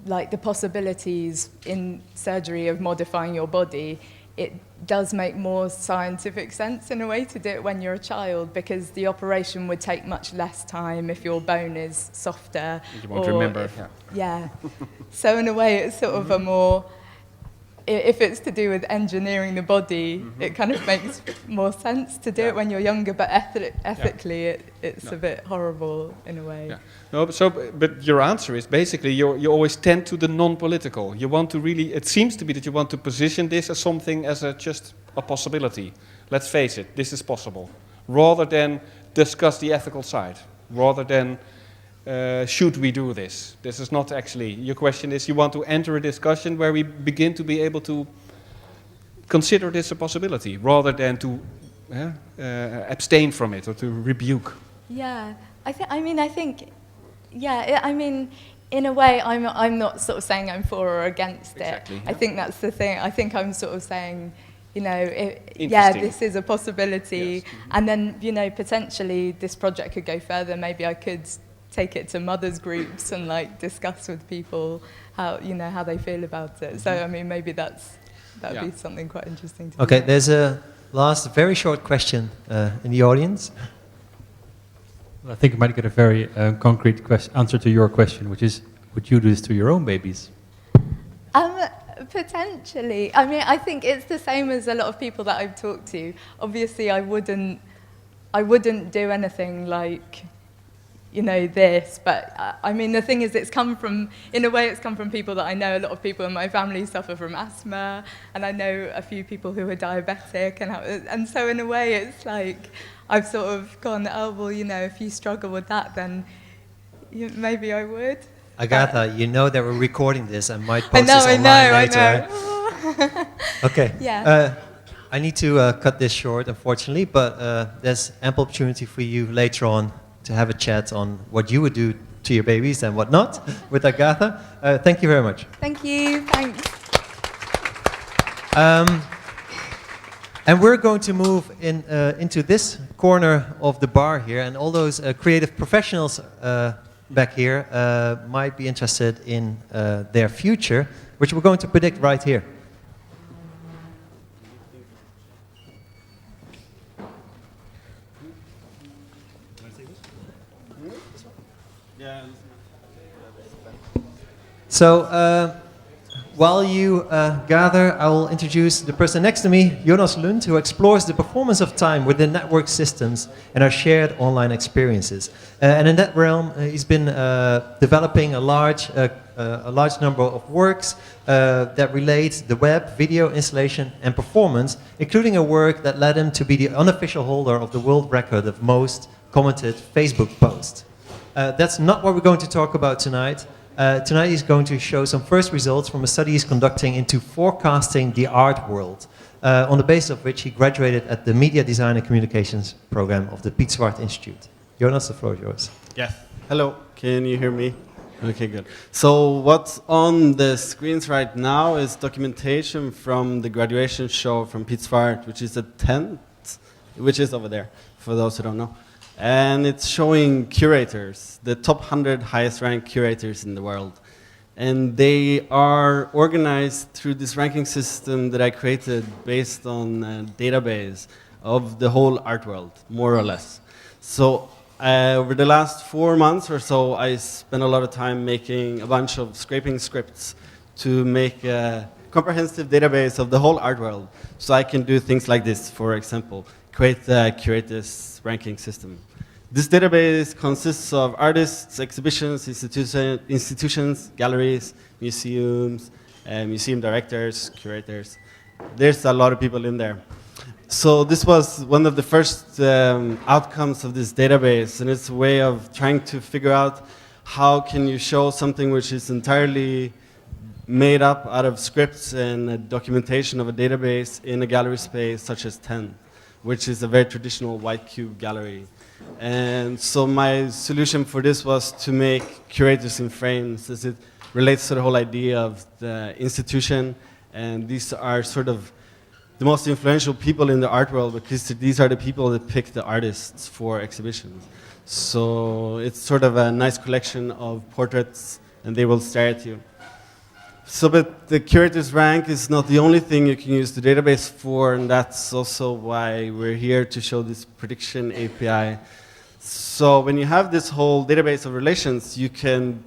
[SPEAKER 17] like the possibilities in surgery of modifying your body, it does make more scientific sense in a way to do it when you're a child, because the operation would take much less time if your bone is softer.
[SPEAKER 1] You won't remember.
[SPEAKER 17] Yeah. So in a way, it's sort of a more, if it's to do with engineering the body, it kind of makes more sense to do it when you're younger, but ethically it's a bit horrible in a way.
[SPEAKER 1] Yeah. No, but your answer is basically you always tend to the non-political. You want to really, it seems to be that you want to position this as something, as just a possibility. Let's face it, this is possible. Rather than discuss the ethical side. Rather than should we do this? This is not actually, your question is you want to enter a discussion where we begin to be able to consider this a possibility, rather than to abstain from it or to rebuke.
[SPEAKER 17] Yeah, I think, in a way, I'm not sort of saying I'm for or against it. I think that's the thing. I think I'm sort of saying, you know, this is a possibility, and then, you know, potentially this project could go further. Maybe I could take it to mothers groups and like discuss with people how, you know, how they feel about it. So I mean, maybe that'd be something quite interesting to
[SPEAKER 3] Okay,
[SPEAKER 17] do.
[SPEAKER 3] there's a last very short question in the audience.
[SPEAKER 18] Well, I think you might get a very concrete answer to your question, which is, would you do this to your own babies?
[SPEAKER 17] Potentially. I mean, I think it's the same as a lot of people that I've talked to. Obviously, I wouldn't do anything like, you know, this. But I mean, the thing is, in a way, it's come from people that I know. A lot of people in my family suffer from asthma, and I know a few people who are diabetic, and so in a way, it's like I've sort of gone, oh well, you know, if you struggle with that, then maybe I would.
[SPEAKER 3] Agatha, you know that we're recording this and might post this online later.
[SPEAKER 17] I know.
[SPEAKER 3] Okay.
[SPEAKER 17] Yeah.
[SPEAKER 3] I need to cut this short, unfortunately, but there's ample opportunity for you later on to have a chat on what you would do to your babies and what not with Agatha. Thank you very much.
[SPEAKER 17] Thank you. Thanks.
[SPEAKER 3] And we're going to move into this corner of the bar here, and all those creative professionals back here might be interested in their future, which we're going to predict right here. So while you gather, I will introduce the person next to me, Jonas Lund, who explores the performance of time within network systems and our shared online experiences. And in that realm, he's been developing a large number of works that relate the web, video installation, and performance, including a work that led him to be the unofficial holder of the world record of most commented Facebook posts. That's not what we're going to talk about tonight. Tonight he's going to show some first results from a study he's conducting into forecasting the art world, on the basis of which he graduated at the Media Design and Communications program of the Piet Zwart Institute. Jonas, the floor is yours.
[SPEAKER 19] Yes. Hello. Can you hear me? Okay, good. So what's on the screens right now is documentation from the graduation show from Piet Zwart, which is the 10th, which is over there, for those who don't know. And it's showing curators, the top 100 highest ranked curators in the world. And they are organized through this ranking system that I created based on a database of the whole art world, more or less. So over the last 4 months or so, I spent a lot of time making a bunch of scraping scripts to make a comprehensive database of the whole art world. So I can do things like this, for example, create the curators ranking system. This database consists of artists, exhibitions, institutions, galleries, museums, museum directors, curators. There's a lot of people in there. So this was one of the first outcomes of this database, and it's a way of trying to figure out how can you show something which is entirely made up out of scripts and a documentation of a database in a gallery space such as 10, which is a very traditional white cube gallery. And so my solution for this was to make curators in frames, as it relates to the whole idea of the institution. And these are sort of the most influential people in the art world, because these are the people that pick the artists for exhibitions. So it's sort of a nice collection of portraits, and they will stare at you. So, but the curator's rank is not the only thing you can use the database for, and that's also why we're here to show this prediction API. So when you have this whole database of relations, you can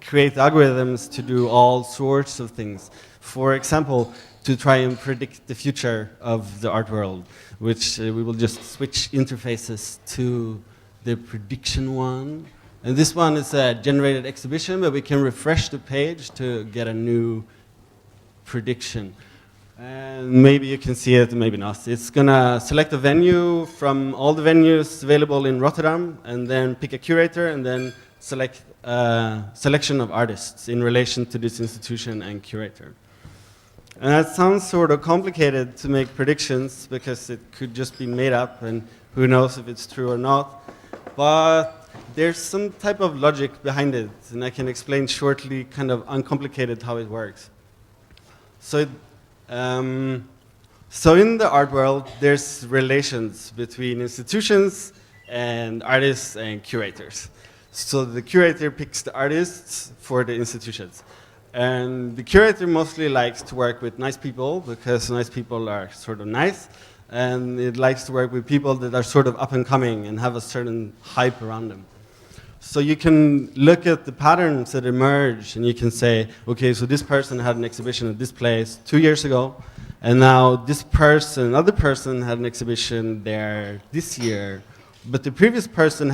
[SPEAKER 19] create algorithms to do all sorts of things. For example, to try and predict the future of the art world, which we will just switch interfaces to the prediction one. And this one is a generated exhibition, but we can refresh the page to get a new prediction. And maybe you can see it, maybe not. It's gonna select a venue from all the venues available in Rotterdam, and then pick a curator, and then select a selection of artists in relation to this institution and curator. And that sounds sort of complicated to make predictions, because it could just be made up, and who knows if it's true or not. But there's some type of logic behind it, and I can explain shortly, kind of uncomplicated, how it works. So in the art world, there's relations between institutions and artists and curators. So the curator picks the artists for the institutions. And the curator mostly likes to work with nice people, because nice people are sort of nice. and it likes to work with people that are sort of up and coming and have a certain hype around them. So you can look at the patterns that emerge, and you can say, okay, so this person had an exhibition at this place 2 years ago, and now this person, another person had an exhibition there this year, but the previous person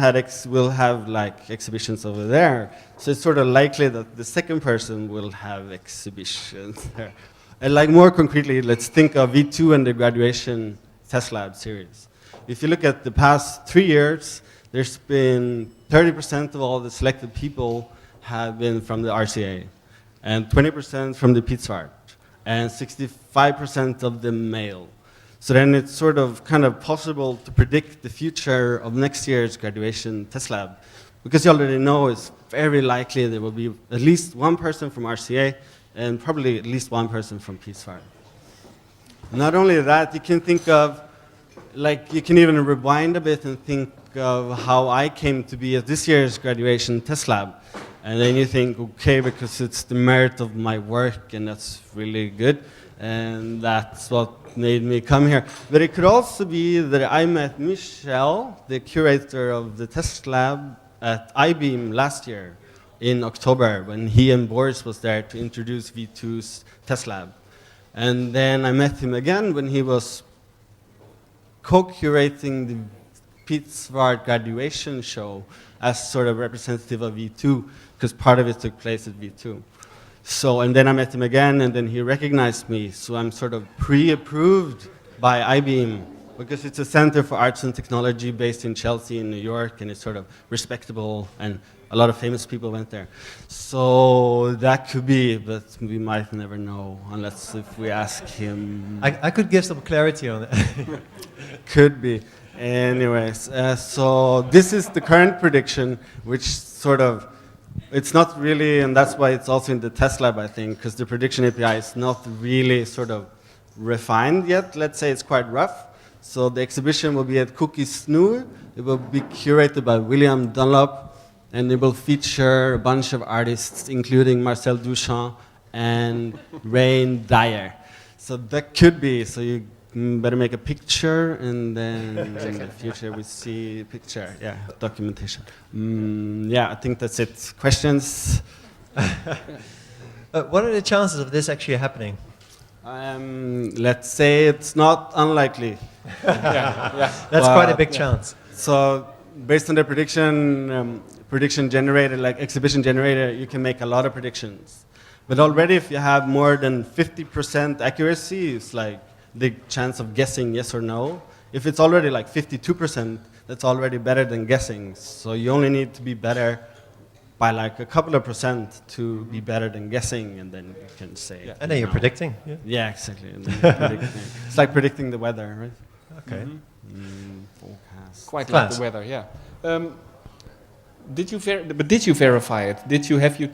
[SPEAKER 19] will have like exhibitions over there. So it's sort of likely that the second person will have exhibitions there. And like more concretely, let's think of V2 and the graduation test lab series. If you look at the past 3 years, there's been 30% of all the selected people have been from the RCA, and 20% from the Pizzart, and 65% of them male. So then it's sort of kind of possible to predict the future of next year's graduation test lab, because you already know it's very likely there will be at least one person from RCA and probably at least one person from Pizzart. Not only that, you can think of, like, you can even rewind a bit and think of how I came to be at this year's graduation test lab. And then you think, okay, because it's the merit of my work, and that's really good, and that's what made me come here. But it could also be that I met Michel, the curator of the test lab at IBEAM last year in October, when he and Boris was there to introduce V2's test lab. And then I met him again when he was co-curating the Pizzart graduation show as sort of representative of V2, because part of it took place at V2. So, and then I met him again, and then he recognized me. So I'm sort of pre-approved by IBEAM, because it's a center for arts and technology based in Chelsea in New York, and it's sort of respectable, and a lot of famous people went there. So that could be, but we might never know unless if we ask him.
[SPEAKER 3] I could give some clarity on that.
[SPEAKER 19] Could be. Anyways, so this is the current prediction, which sort of, it's not really, and that's why it's also in the test lab, I think, because the prediction API is not really sort of refined yet. Let's say it's quite rough. So the exhibition will be at Cookie Snoo. It will be curated by William Dunlop, and it will feature a bunch of artists, including Marcel Duchamp and Rain Dyer. So that could be, so you better make a picture, and then in the future we see a picture. Yeah, documentation. Yeah, I think that's it. Questions?
[SPEAKER 3] What are the chances of this actually happening?
[SPEAKER 19] Let's say it's not unlikely.
[SPEAKER 3] That's quite a big chance.
[SPEAKER 19] So based on the prediction generator, like exhibition generator, you can make a lot of predictions. But already if you have more than 50% accuracy, it's like the chance of guessing yes or no. If it's already like 52%, that's already better than guessing. So you only need to be better by like a couple of percent to be better than guessing, and then you can say.
[SPEAKER 3] Yeah. And then you're predicting.
[SPEAKER 19] Yeah, exactly. And then you're predicting. It's like predicting the weather, right?
[SPEAKER 3] Okay.
[SPEAKER 19] Forecast.
[SPEAKER 1] Quite like the weather, yeah. Did you verify it? Did you have your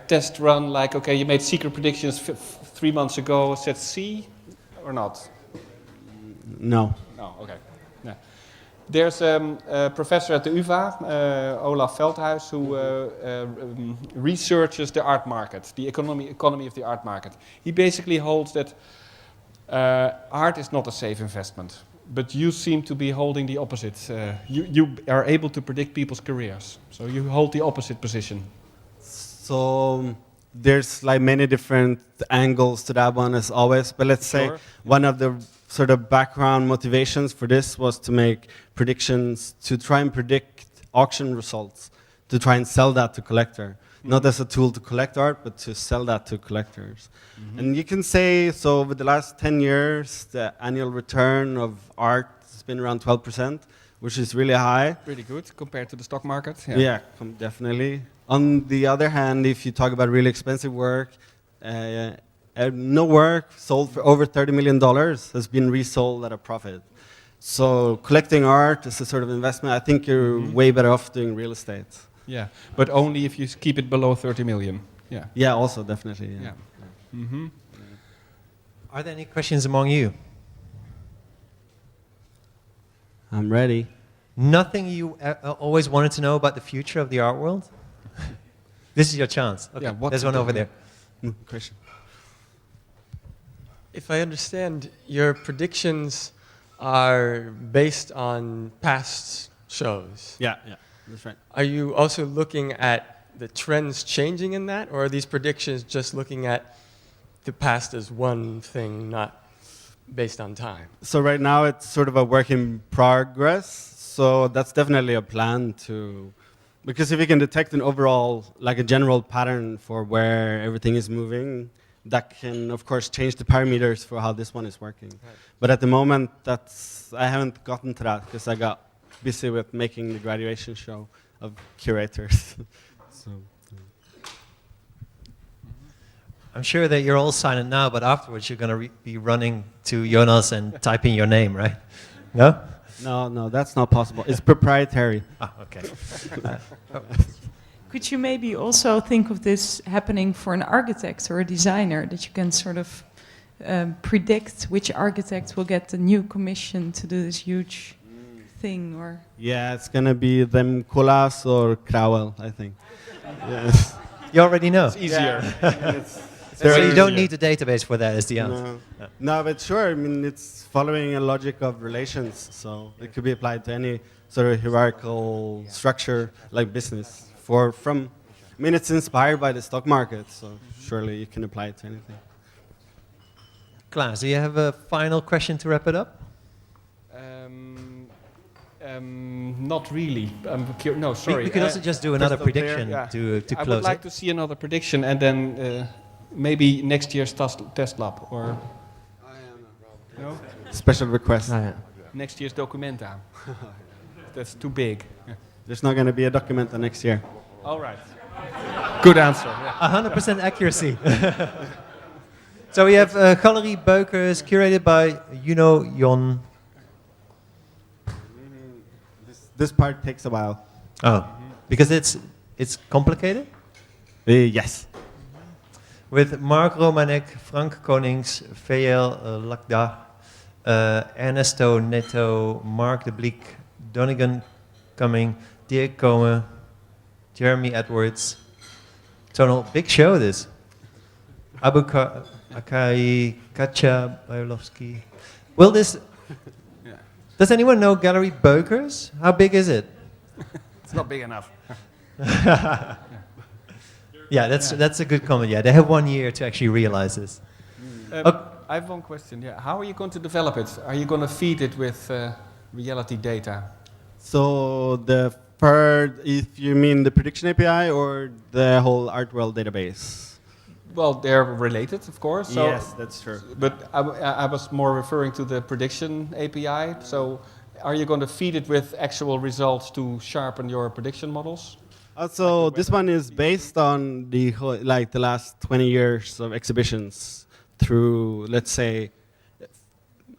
[SPEAKER 1] test run like, okay, you made secret predictions 3 months ago, set C, or not?
[SPEAKER 19] No.
[SPEAKER 1] No, okay. Yeah. There's a professor at the UvA, Olaf Veldhuis, who researches the art market, the economy of the art market. He basically holds that art is not a safe investment, but you seem to be holding the opposite. You are able to predict people's careers, so you hold the opposite position.
[SPEAKER 19] So there's like many different angles to that one, as always, but let's say one of the sort of background motivations for this was to make predictions, to try and predict auction results, to try and sell that to collector. Not as a tool to collect art, but to sell that to collectors. And you can say, so over the last 10 years, the annual return of art has been around 12%, which is really high.
[SPEAKER 1] Pretty good compared to the stock market.
[SPEAKER 19] Yeah, definitely. On the other hand, if you talk about really expensive work, no work sold for over $30 million has been resold at a profit. So collecting art is a sort of investment. I think you're way better off doing real estate.
[SPEAKER 1] Yeah, but only if you keep it below 30 million. Yeah.
[SPEAKER 19] Yeah, also definitely. Yeah.
[SPEAKER 3] Are there any questions among you?
[SPEAKER 19] I'm ready.
[SPEAKER 3] Nothing you always wanted to know about the future of the art world? This is your chance. Okay,
[SPEAKER 1] yeah,
[SPEAKER 3] there's one over there.
[SPEAKER 19] Question.
[SPEAKER 20] If I understand, your predictions are based on past shows.
[SPEAKER 19] Yeah, that's right.
[SPEAKER 20] Are you also looking at the trends changing in that, or are these predictions just looking at the past as one thing, not based on time?
[SPEAKER 19] So right now it's sort of a work in progress. So that's definitely a plan to, because if we can detect an overall, like a general pattern for where everything is moving, that can of course change the parameters for how this one is working. Right. But at the moment, I haven't gotten to that because I got busy with making the graduation show of curators. So.
[SPEAKER 3] I'm sure that you're all silent now, but afterwards you're going to be running to Jonas and typing your name, right? No?
[SPEAKER 19] No, that's not possible. It's proprietary.
[SPEAKER 3] Okay.
[SPEAKER 21] Could you maybe also think of this happening for an architect or a designer, that you can sort of predict which architect will get the new commission to do this huge thing? Or
[SPEAKER 19] Yeah, it's going to be them Colas or Crowell, I think. Yes.
[SPEAKER 3] You already know.
[SPEAKER 1] It's easier.
[SPEAKER 19] Yeah.
[SPEAKER 3] So you don't need a database for that, is the answer.
[SPEAKER 19] No, but sure, I mean, it's following a logic of relations, so it could be applied to any sort of hierarchical structure like business. It's inspired by the stock market, so surely you can apply it to anything.
[SPEAKER 3] Klaas, do you have a final question to wrap it up?
[SPEAKER 1] Not really. No, sorry.
[SPEAKER 3] We could also just do another prediction to close it.
[SPEAKER 1] I would like to see another prediction and then maybe next year's test lab or no?
[SPEAKER 19] Special request.
[SPEAKER 1] Next year's documenta. That's too big.
[SPEAKER 19] There's not going to be a documenta next year.
[SPEAKER 1] All right. Good answer.
[SPEAKER 3] 100% accuracy. So we have Galerie Beukers, curated by Jon.
[SPEAKER 19] This part takes a while.
[SPEAKER 3] Oh, because it's complicated?
[SPEAKER 19] Yes.
[SPEAKER 3] With Mark Romanek, Frank Konings, VL Lakda, Ernesto Neto, Mark de Bliek, Donegan Cumming, Dirk Komen, Jeremy Edwards. Tonal, big show this. Abu Akai, Katja Bailovsky. Will this... Does anyone know Gallery Beukers? How big is it?
[SPEAKER 1] It's not big enough.
[SPEAKER 3] Yeah, that's a good comment. Yeah, they have 1 year to actually realize this.
[SPEAKER 1] I have one question. Yeah, how are you going to develop it? Are you going to feed it with reality data?
[SPEAKER 19] So if you mean the prediction API or the whole art world database?
[SPEAKER 1] Well, they're related, of course. So
[SPEAKER 19] yes, that's true.
[SPEAKER 1] But I was more referring to the prediction API. So are you going to feed it with actual results to sharpen your prediction models?
[SPEAKER 19] Also, this one is based on the last 20 years of exhibitions through, let's say,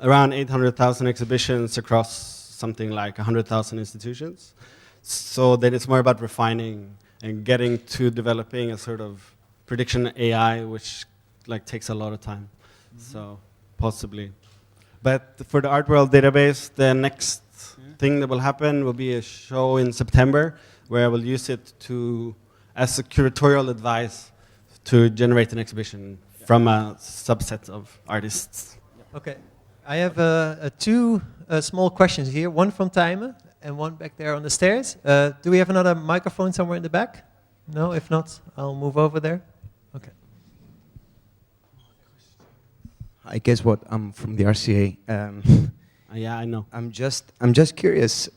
[SPEAKER 19] around 800,000 exhibitions across something like 100,000 institutions. So then it's more about refining and getting to developing a sort of prediction AI, which takes a lot of time. So possibly. But for the art world database, the next thing that will happen will be a show in September where I will use it as a curatorial advice to generate an exhibition from a subset of artists.
[SPEAKER 3] Okay. I have two small questions here, one from Tijmen and one back there on the stairs. Do we have another microphone somewhere in the back? No, if not, I'll move over there. Okay.
[SPEAKER 22] I guess what I'm from the RCA.
[SPEAKER 19] Yeah, I know.
[SPEAKER 22] I'm just curious.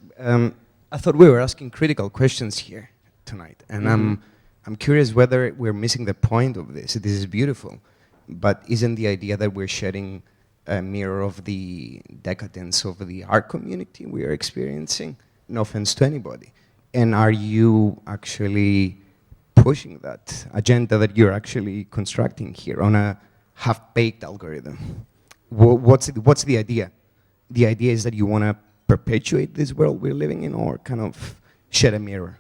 [SPEAKER 22] I thought we were asking critical questions here tonight, and I'm curious whether we're missing the point of this. This is beautiful, but isn't the idea that we're shedding a mirror of the decadence of the art community we are experiencing? No offense to anybody. And are you actually pushing that agenda that you're actually constructing here on a half-baked algorithm? What's the idea? The idea is that you want to perpetuate this world we're living in, or kind of shed a mirror?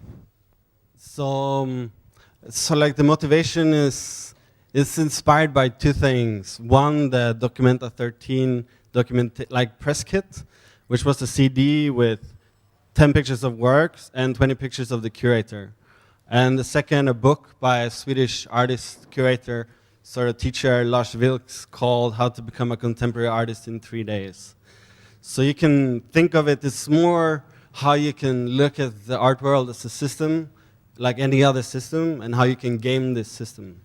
[SPEAKER 19] So the motivation is inspired by two things. One, the Documenta 13 press kit, which was a CD with 10 pictures of works and 20 pictures of the curator. And the second, a book by a Swedish artist, curator, sort of teacher, Lars Vilks, called How to Become a Contemporary Artist in 3 Days. So you can think of it as more how you can look at the art world as a system, like any other system, and how you can game this system.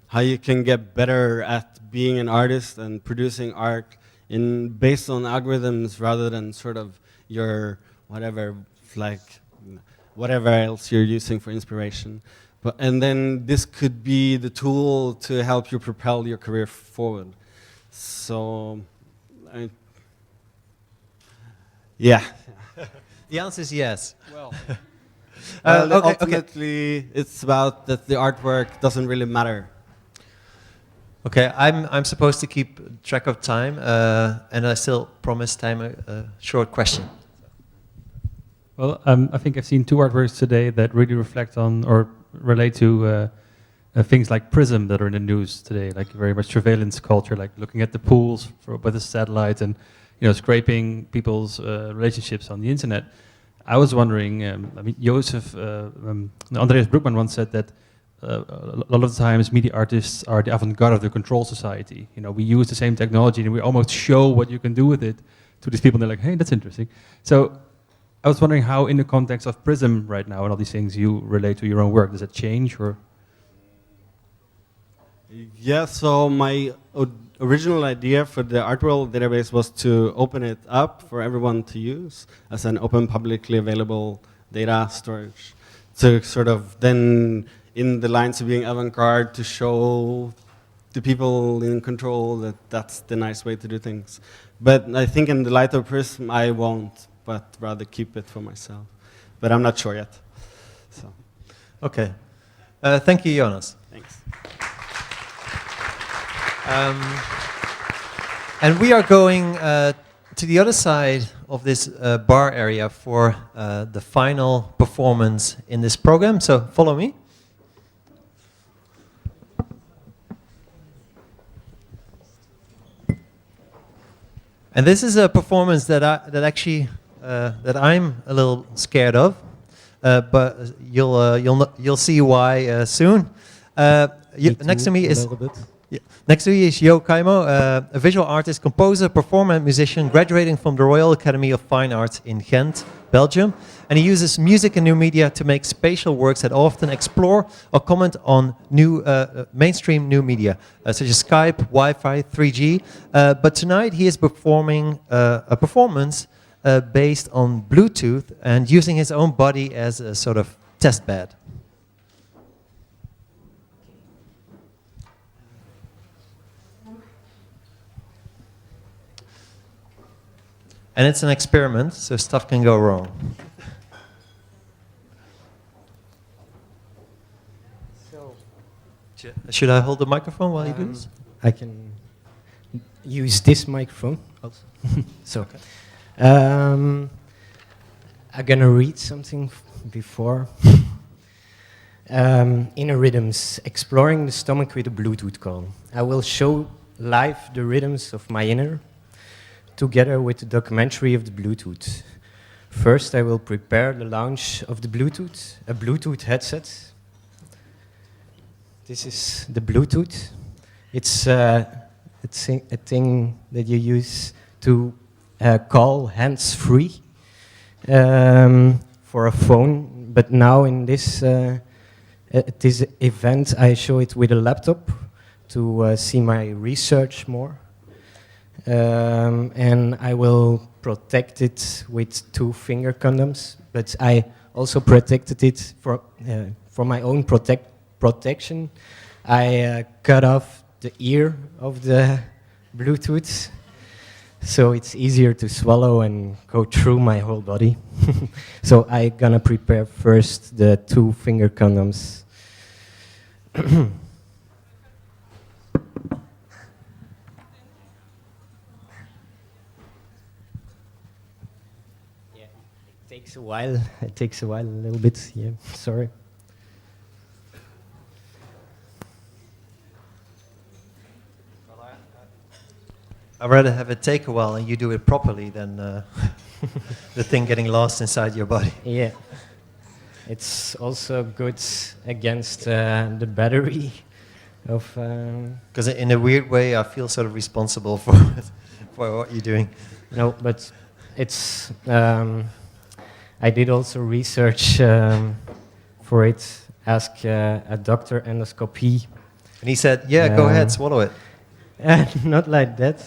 [SPEAKER 19] How you can get better at being an artist and producing art based on algorithms rather than sort of your whatever, like whatever else you're using for inspiration. And then this could be the tool to help you propel your career forward. So, yeah.
[SPEAKER 3] The answer is yes.
[SPEAKER 19] Well,
[SPEAKER 3] Okay,
[SPEAKER 19] ultimately, it's about that the artwork doesn't really matter.
[SPEAKER 3] Okay, I'm supposed to keep track of time, and I still promise time a short question.
[SPEAKER 18] Well, I think I've seen two artworks today that really reflect on or relate to things like Prism that are in the news today, like very much surveillance culture, like looking at the pools with the satellite and scraping people's relationships on the internet. I was wondering, Andreas Broekman once said that a lot of the times media artists are the avant-garde of the control society. We use the same technology and we almost show what you can do with it to these people and they're like, hey, that's interesting. So I was wondering how in the context of Prism right now and all these things you relate to your own work. Does that change or?
[SPEAKER 19] Yeah, so my original idea for the Art World database was to open it up for everyone to use as an open, publicly available data storage. To sort of then, in the lines of being avant-garde, to show the people in control that that's the nice way to do things. But I think in the light of Prism, I won't, but rather keep it for myself. But I'm not sure yet. So.
[SPEAKER 3] Okay. Thank you, Jonas.
[SPEAKER 19] Thanks.
[SPEAKER 3] And we are going to the other side of this bar area for the final performance in this program. So follow me. And this is a performance that I'm a little scared of, but you'll see why soon. Next to me is Jo Kaimo, a visual artist, composer, performer, and musician, graduating from the Royal Academy of Fine Arts in Ghent, Belgium. And he uses music and new media to make spatial works that often explore or comment on mainstream new media, such as Skype, Wi-Fi, 3G. But tonight he is performing a performance based on Bluetooth and using his own body as a sort of test bed. And it's an experiment, so stuff can go wrong.
[SPEAKER 2] So,
[SPEAKER 3] should I hold the microphone while you do this?
[SPEAKER 2] I can use this microphone also. So,
[SPEAKER 3] okay.
[SPEAKER 2] I'm gonna read something before. Inner rhythms, exploring the stomach with a Bluetooth call. I will show live the rhythms of my inner, together with the documentary of the Bluetooth. First, I will prepare the launch of the Bluetooth, a Bluetooth headset. This is the Bluetooth. It's a thing that you use to call hands-free for a phone. But now in this event, I show it with a laptop to see my research more. And I will protect it with 2 finger condoms, but I also protected it for my own protection. I cut off the ear of the Bluetooth, so it's easier to swallow and go through my whole body. So I'm gonna prepare first the 2 finger condoms. Takes a while. It takes a while, a little bit. Yeah, sorry.
[SPEAKER 3] I'd rather have it take a while and you do it properly than the thing getting lost inside your body.
[SPEAKER 2] Yeah. It's also good against the battery of.
[SPEAKER 3] Because in a weird way, I feel sort of responsible for what you're doing.
[SPEAKER 2] No, but it's I did also research for it. Ask a doctor endoscopy.
[SPEAKER 3] And he said, "Yeah, go ahead, swallow it."
[SPEAKER 2] Not like that.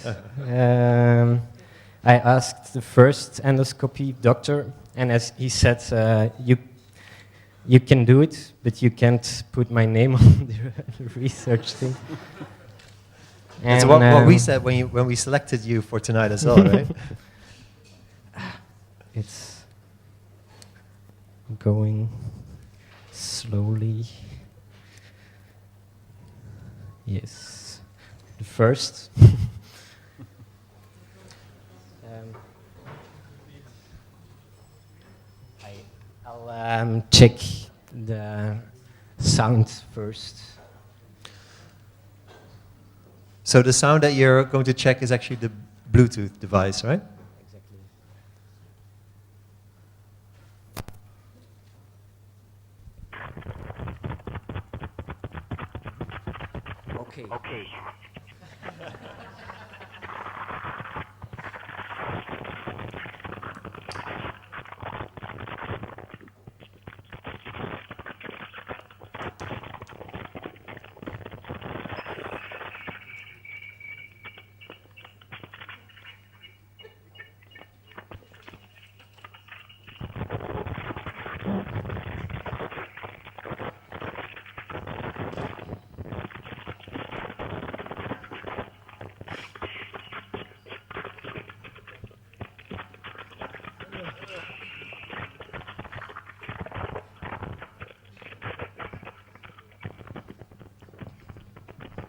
[SPEAKER 2] I asked the first endoscopy doctor, and as he said, you can do it, but you can't put my name on the research thing.
[SPEAKER 3] That's what we said when we selected you for tonight as well, right?
[SPEAKER 2] It's going slowly. Yes. The first. I'll check the sound first.
[SPEAKER 3] So the sound that you're going to check is actually the Bluetooth device, right?
[SPEAKER 2] Exactly. Okay.
[SPEAKER 4] Okay.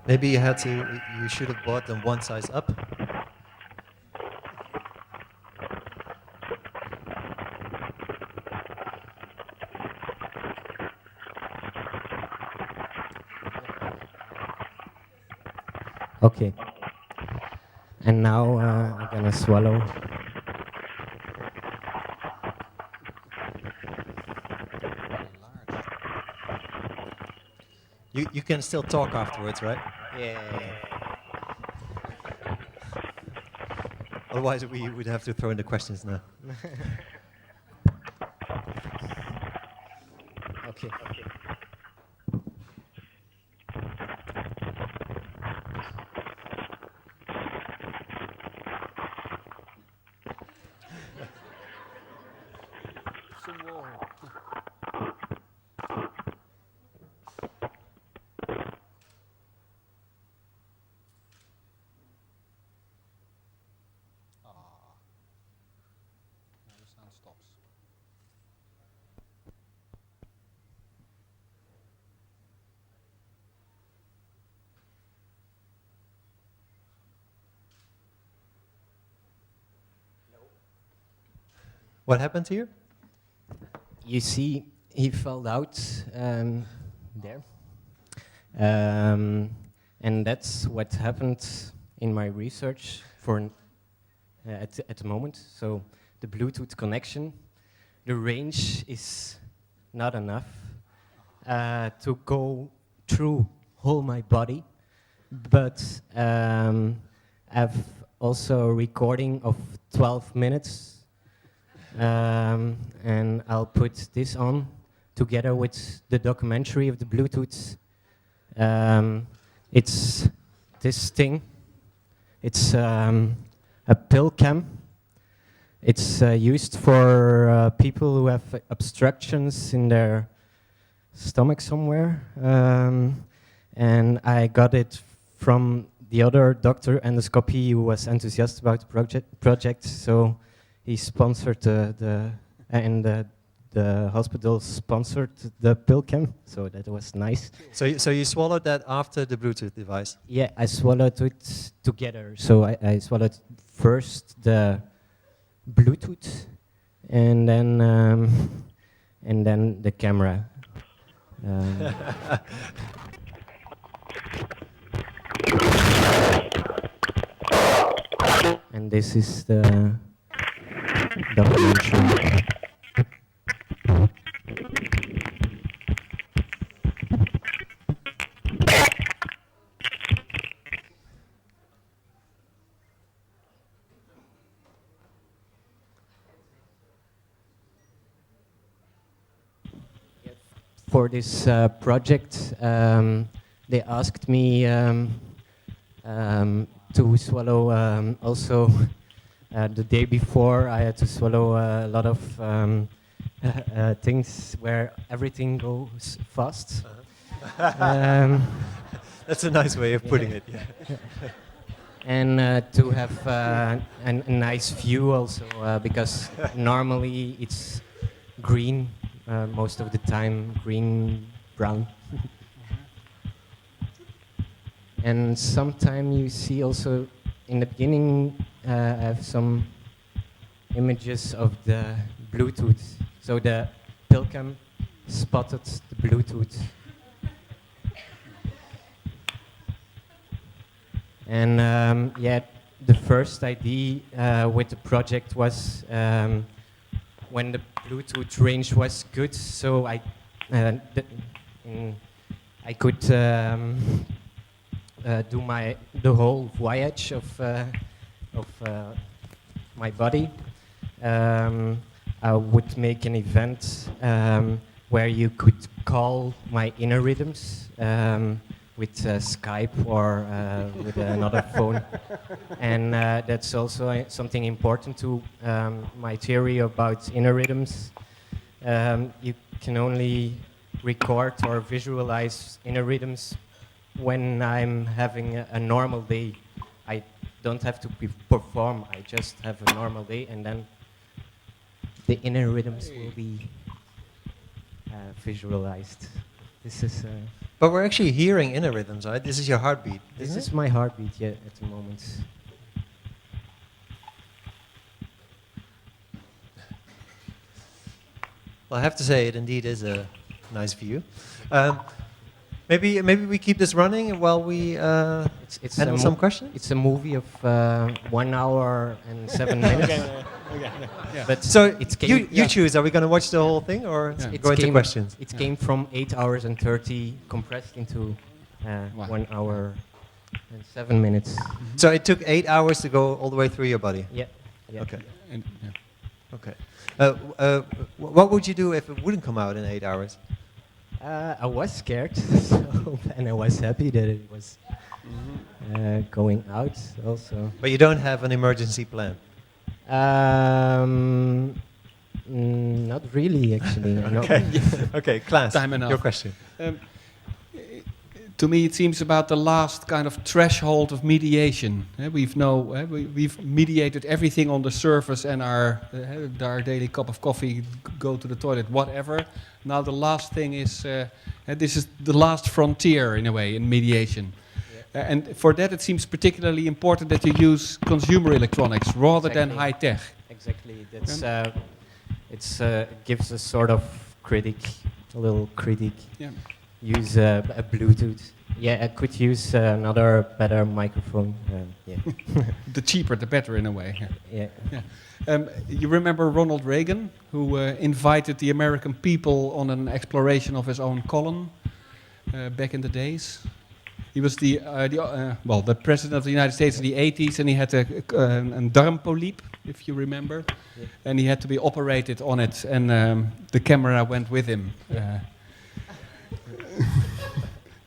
[SPEAKER 3] Maybe you should have bought them one size up.
[SPEAKER 2] Okay. And now I'm gonna swallow.
[SPEAKER 3] You can still talk afterwards, right?
[SPEAKER 2] Yeah.
[SPEAKER 3] Otherwise, we would have to throw in the questions now.
[SPEAKER 2] Okay.
[SPEAKER 3] What happened here?
[SPEAKER 2] You see, he fell out there. And that's what happened in my research for at the moment. So the Bluetooth connection, the range is not enough to go through whole my body. But I've also a recording of 12 minutes. And I'll put this on together with the documentary of the Bluetooth. It's this thing. It's a pill cam. It's used for people who have obstructions in their stomach somewhere. And I got it from the other doctor endoscopy who was enthusiastic about the project. So he sponsored the hospital sponsored the pill cam, so that was nice.
[SPEAKER 3] So you swallowed that after the Bluetooth device?
[SPEAKER 2] Yeah, I swallowed it together. So I swallowed first the Bluetooth, and then the camera. And this is the documentary. for this project, they asked me to swallow also the day before. I had to swallow a lot of things where everything goes fast.
[SPEAKER 3] That's a nice way of putting it. Yeah.
[SPEAKER 2] And to have a nice view also, because normally it's green most of the time, green, brown. And sometimes you see also in the beginning I have some images of the Bluetooth. So the Pilcam spotted the Bluetooth. And yeah, the first idea with the project was when the Bluetooth range was good, so I could do the whole voyage of my body. I would make an event where you could call my inner rhythms with Skype or with another phone. And that's also something important to my theory about inner rhythms. You can only record or visualize inner rhythms when I'm having a normal day. I don't have to perform, I just have a normal day, and then the inner rhythms will be visualized. This is.
[SPEAKER 3] But we're actually hearing inner rhythms, right? This is your heartbeat.
[SPEAKER 2] This is my heartbeat, yeah, at the moment.
[SPEAKER 3] Well, I have to say it indeed is a nice view. Maybe we keep this running while we handle some questions.
[SPEAKER 2] It's a movie of 1 hour and 7 minutes.
[SPEAKER 1] Okay. Yeah.
[SPEAKER 2] But
[SPEAKER 3] so
[SPEAKER 2] it
[SPEAKER 3] you choose. Are we going to watch the whole thing or go into questions?
[SPEAKER 2] It came from 8 hours and 30 compressed into 1 hour and 7 minutes.
[SPEAKER 3] So it took 8 hours to go all the way through your body?
[SPEAKER 2] Yeah.
[SPEAKER 3] Okay. Okay. What would you do if it wouldn't come out in 8 hours?
[SPEAKER 2] I was scared, and I was happy that it was going out also.
[SPEAKER 3] But you don't have an emergency plan?
[SPEAKER 2] Not really, actually.
[SPEAKER 3] Okay. Okay, Klaas,
[SPEAKER 1] Time enough.
[SPEAKER 3] your question.
[SPEAKER 1] To me, it seems about the last kind of threshold of mediation. We've mediated everything on the surface and our daily cup of coffee, go to the toilet, whatever. Now the last thing is, this is the last frontier in a way in mediation. And for that it seems particularly important that you use consumer electronics rather than high tech.
[SPEAKER 2] Exactly, that's it gives a sort of a little critic.
[SPEAKER 1] Yeah.
[SPEAKER 2] Use a Bluetooth. Yeah, I could use another better microphone. Yeah.
[SPEAKER 1] The cheaper, the better in a way.
[SPEAKER 2] Yeah.
[SPEAKER 1] You remember Ronald Reagan, who invited the American people on an exploration of his own colon back in the days? He was the president of the United States in the 80s, and he had a darmpolyp, if you remember, and he had to be operated on it, and the camera went with him.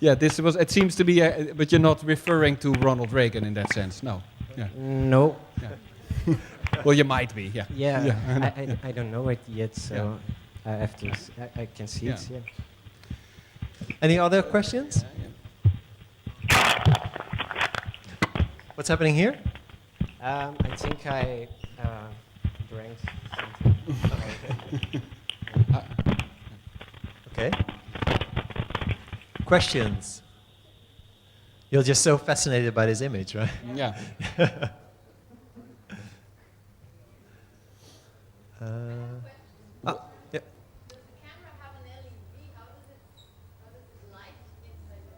[SPEAKER 1] Yeah, this was. It seems to be, but you're not referring to Ronald Reagan in that sense, no? Yeah.
[SPEAKER 2] No.
[SPEAKER 1] Yeah. Well, you might be. Yeah.
[SPEAKER 2] Yeah. I don't know it yet, so I have to. I can see it. Yeah.
[SPEAKER 3] Any other questions? What's happening here?
[SPEAKER 2] I think I drank something.
[SPEAKER 3] Okay. Questions? You're just so fascinated by this image, right?
[SPEAKER 1] Yeah.
[SPEAKER 3] Yeah.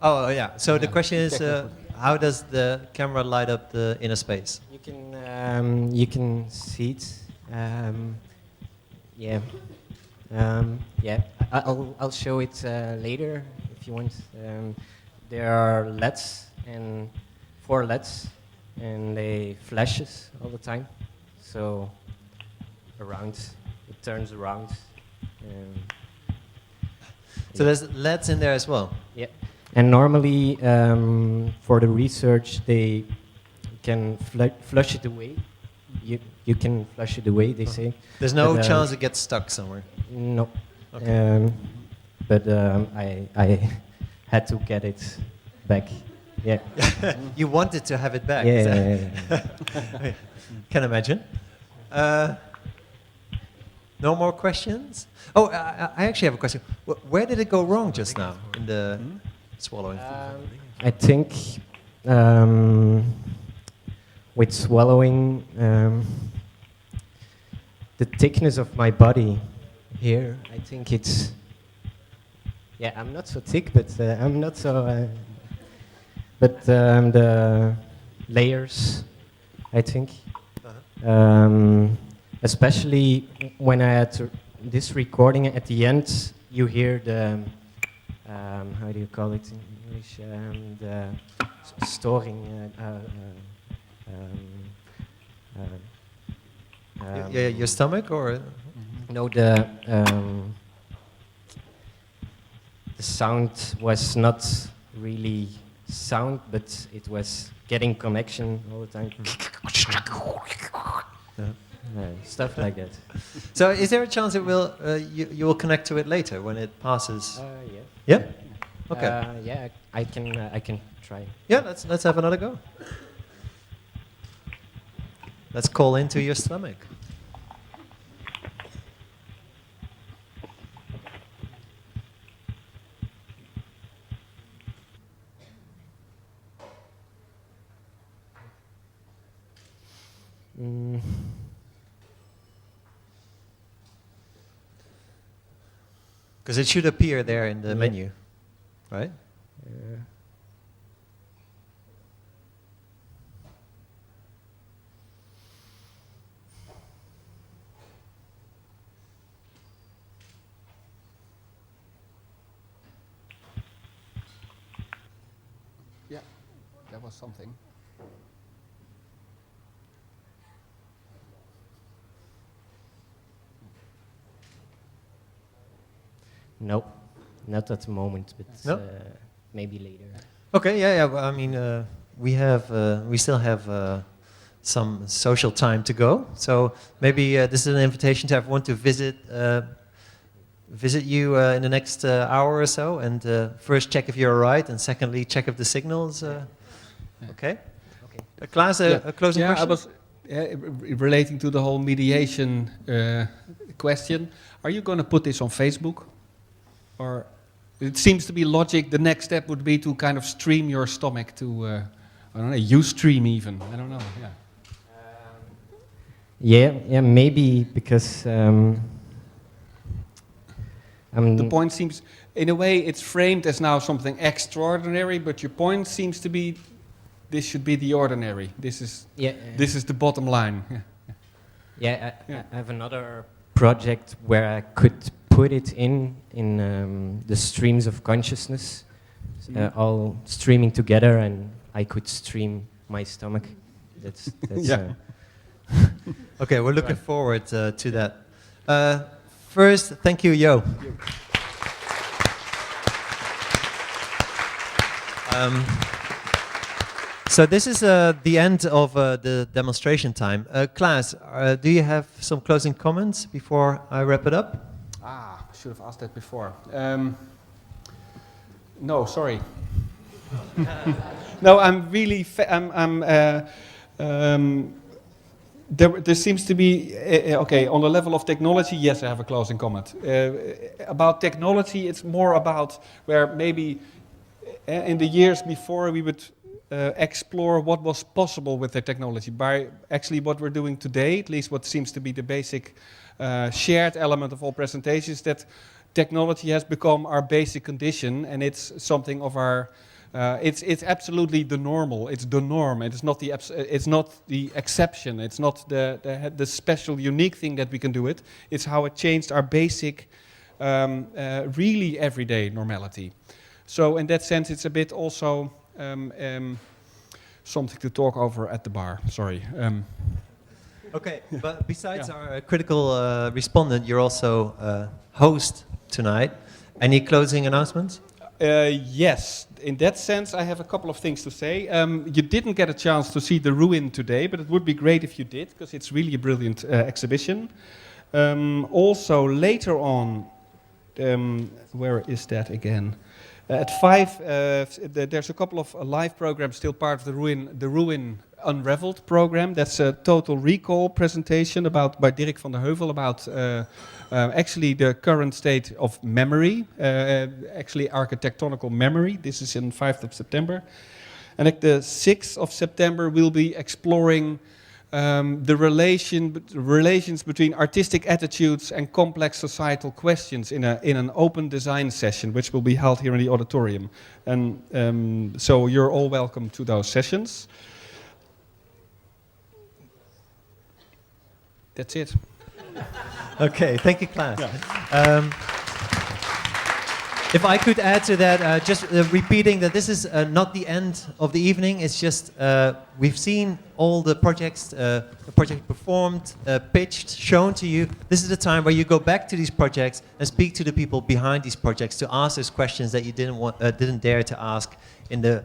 [SPEAKER 3] Oh, yeah. So the question is, how does the camera light up the inner space?
[SPEAKER 2] You can see it. Yeah. Yeah. I'll show it later if you want. There are LEDs and 4 LEDs, and they flashes all the time. So it turns around.
[SPEAKER 3] So there's LEDs in there as well?
[SPEAKER 2] Yeah. And normally, for the research, they can flush it away. You can flush it away, they say.
[SPEAKER 3] There's no
[SPEAKER 2] But,
[SPEAKER 3] chance it gets stuck somewhere?
[SPEAKER 2] No.
[SPEAKER 3] Okay.
[SPEAKER 2] But I had to get it back. Yeah.
[SPEAKER 3] You wanted to have it back.
[SPEAKER 2] Yeah.
[SPEAKER 3] Can imagine. No more questions? Oh, I actually have a question. Where did it go wrong just now in the swallowing?
[SPEAKER 2] I think with swallowing, the thickness of my body here, I think it's... Yeah, I'm not so thick, but I'm not so... but the layers, I think. Especially when I had this recording at the end, you hear the, how do you call it in English? The storing.
[SPEAKER 3] Your stomach or?
[SPEAKER 2] No, the sound was not really sound, but it was getting connection all the time. Stuff like that.
[SPEAKER 3] So, is there a chance it will you will connect to it later when it passes?
[SPEAKER 2] Yeah.
[SPEAKER 3] Yeah. Okay.
[SPEAKER 2] Yeah, I can try.
[SPEAKER 3] Yeah, let's have another go. Let's call into your stomach. Because it should appear there in the menu, right?
[SPEAKER 1] Yeah, that was something.
[SPEAKER 2] No, not at the moment, but
[SPEAKER 3] No?
[SPEAKER 2] maybe later.
[SPEAKER 3] Okay, yeah. Well, I mean, we still have some social time to go. So maybe this is an invitation to everyone to visit you in the next hour or so, and first check if you're all right, and secondly check if the signals. Okay. Okay. Klaas, a closing question.
[SPEAKER 1] I was relating to the whole mediation question. Are you going to put this on Facebook? Or it seems to be logic. The next step would be to kind of stream your stomach to, I don't know, Ustream even. I don't know. Yeah.
[SPEAKER 2] Yeah, maybe because
[SPEAKER 1] the point seems, in a way, it's framed as now something extraordinary, but your point seems to be, this should be the ordinary. This is this is the bottom line.
[SPEAKER 2] Yeah, I have another project where I could put it in the streams of consciousness, all streaming together, and I could stream my stomach. That's
[SPEAKER 3] yeah. Okay, we're looking forward to that. First, thank you, Yo. So this is the end of the demonstration time. Klaas, do you have some closing comments before I wrap it up?
[SPEAKER 1] I should have asked that before. No, sorry. No, I'm really. There seems to be okay on the level of technology. Yes, I have a closing comment about technology. It's more about where maybe in the years before we would explore what was possible with the technology. By actually what we're doing today, at least what seems to be the basic shared element of all presentations, that technology has become our basic condition, and it's something of our. It's absolutely the normal. It's the norm. It's not the exception. It's not the special, unique thing that we can do it. It's how it changed our basic, really everyday normality. So in that sense, it's a bit also something to talk over at the bar. Sorry.
[SPEAKER 3] Okay, but besides our critical respondent, you're also host tonight. Any closing announcements?
[SPEAKER 1] Yes, in that sense, I have a couple of things to say. You didn't get a chance to see the ruin today, but it would be great if you did, because it's really a brilliant exhibition. Also, later on, where is that again? At 5, there's a couple of live programs still part of the Ruin Unraveled program. That's a total recall presentation by Dirk van der Heuvel about actually the current state of memory, actually architectonical memory. This is on 5th of September. And at the 6th of September, we'll be exploring the relations between artistic attitudes and complex societal questions in an open design session, which will be held here in the auditorium. And so you're all welcome to those sessions. That's it.
[SPEAKER 3] Okay, thank you, Klaas. If I could add to that, just repeating that this is not the end of the evening. It's just we've seen all the projects, the project performed, pitched, shown to you. This is the time where you go back to these projects and speak to the people behind these projects to ask those questions that you didn't dare to ask in the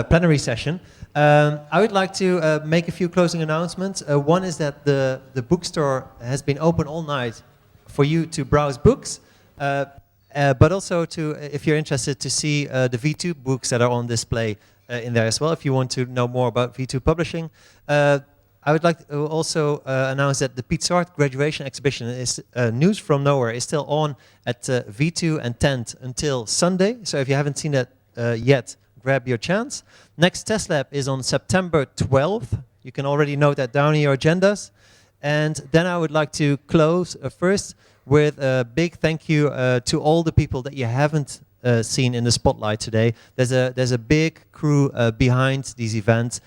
[SPEAKER 3] plenary session. I would like to make a few closing announcements. One is that the bookstore has been open all night for you to browse books. But also if you're interested to see the V2 books that are on display in there as well, if you want to know more about V2 publishing. I would like to also announce that the Piet Zwart graduation exhibition is News from Nowhere is still on at V2 and Tent until Sunday. So if you haven't seen that yet, grab your chance. Next test lab is on September 12th. You can already note that down in your agendas. And then I would like to close first with a big thank you to all the people that you haven't seen in the spotlight today. There's a big crew behind these events.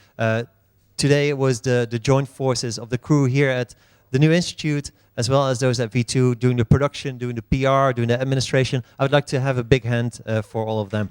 [SPEAKER 3] Today it was the joint forces of the crew here at the New Institute, as well as those at V2 doing the production, doing the PR, doing the administration. I would like to have a big hand for all of them.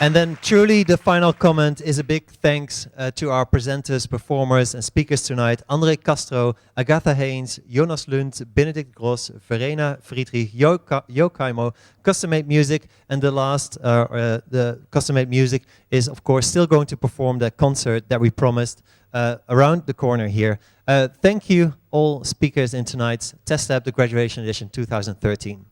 [SPEAKER 3] And then truly the final comment is a big thanks to our presenters, performers and speakers tonight. André Castro, Agatha Haynes, Jonas Lund, Benedict Gross, Verena Friedrich, Jo Kaimo, Custom Made Music. And the last, the Custom Made Music is of course still going to perform that concert that we promised around the corner here. Thank you all speakers in tonight's Test Lab, the Graduation Edition 2013.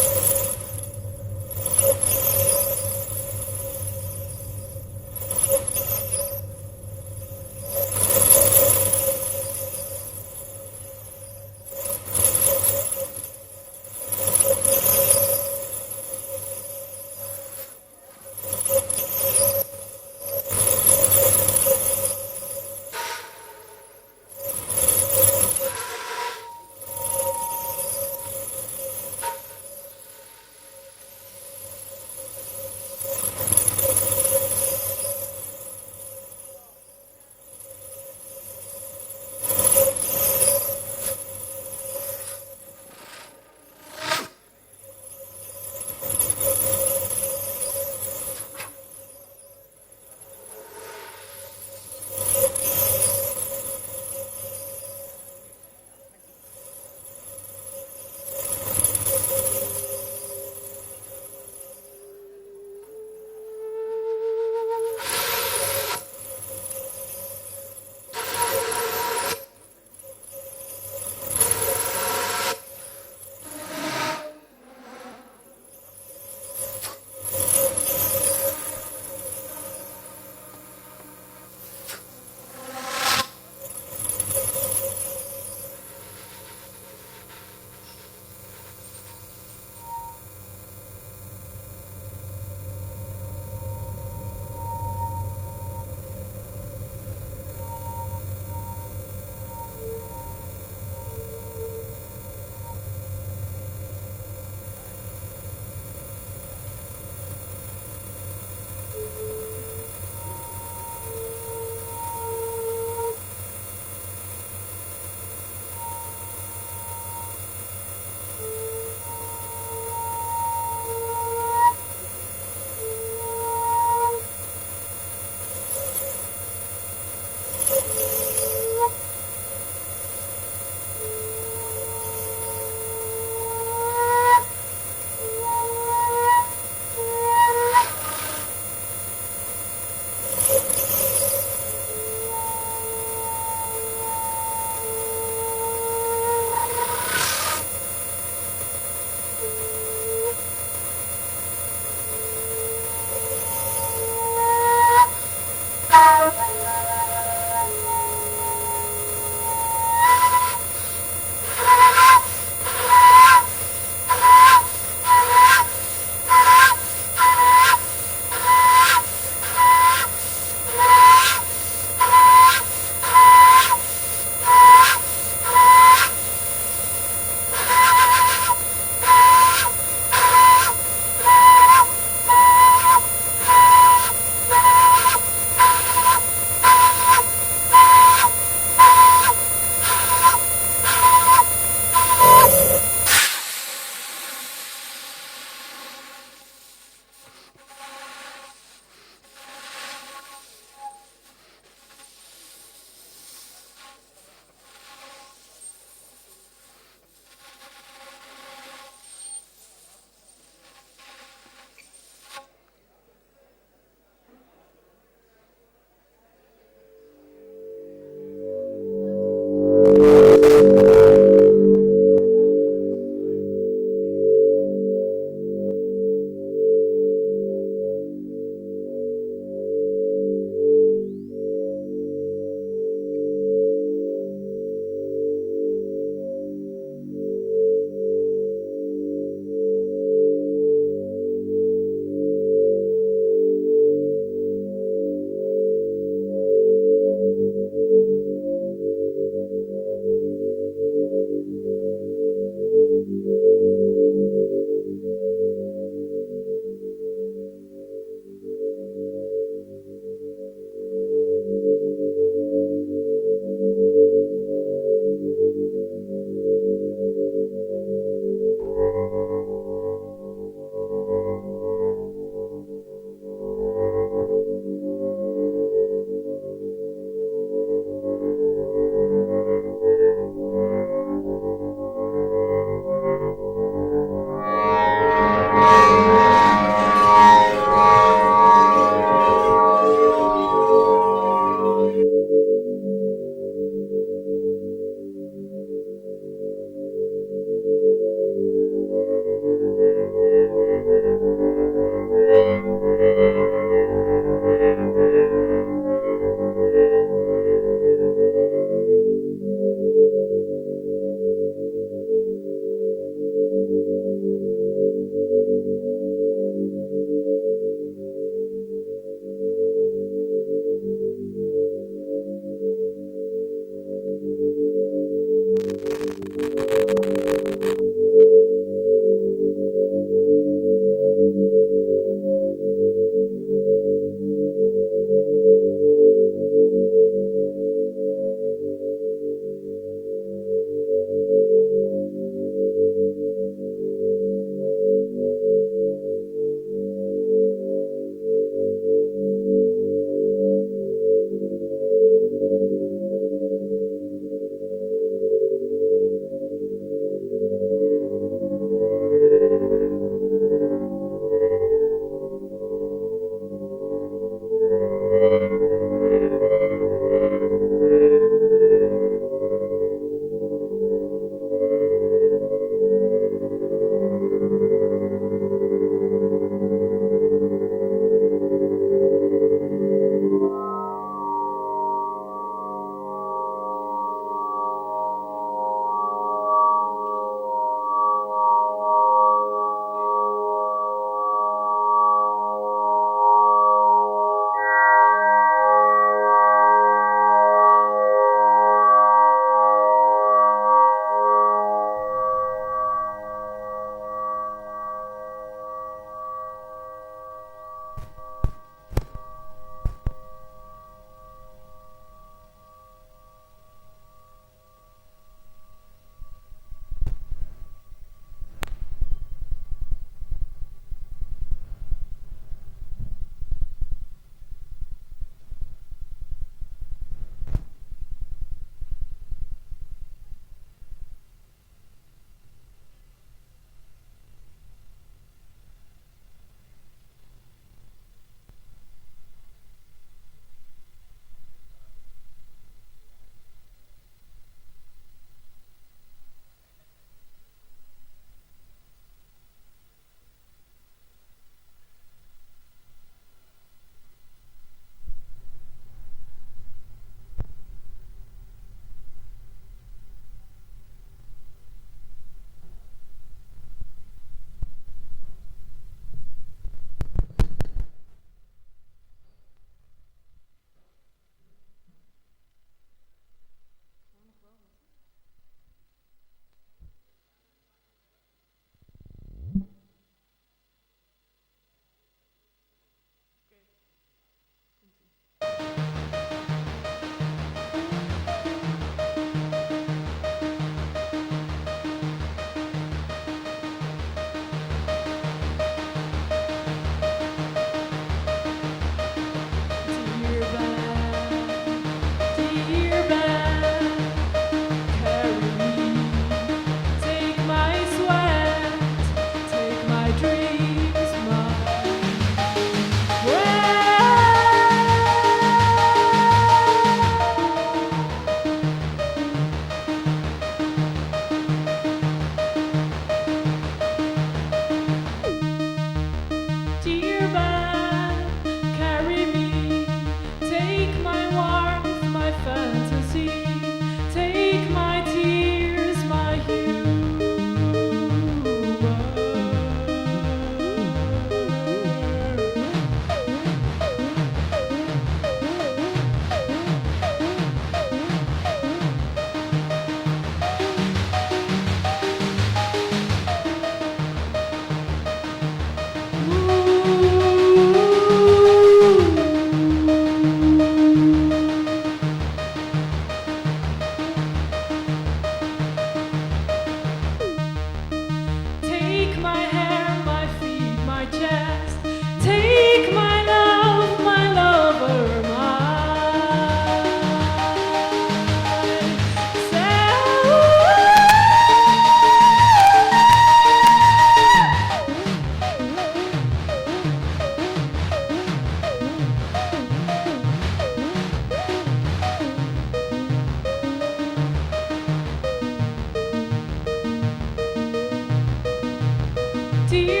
[SPEAKER 10] dear.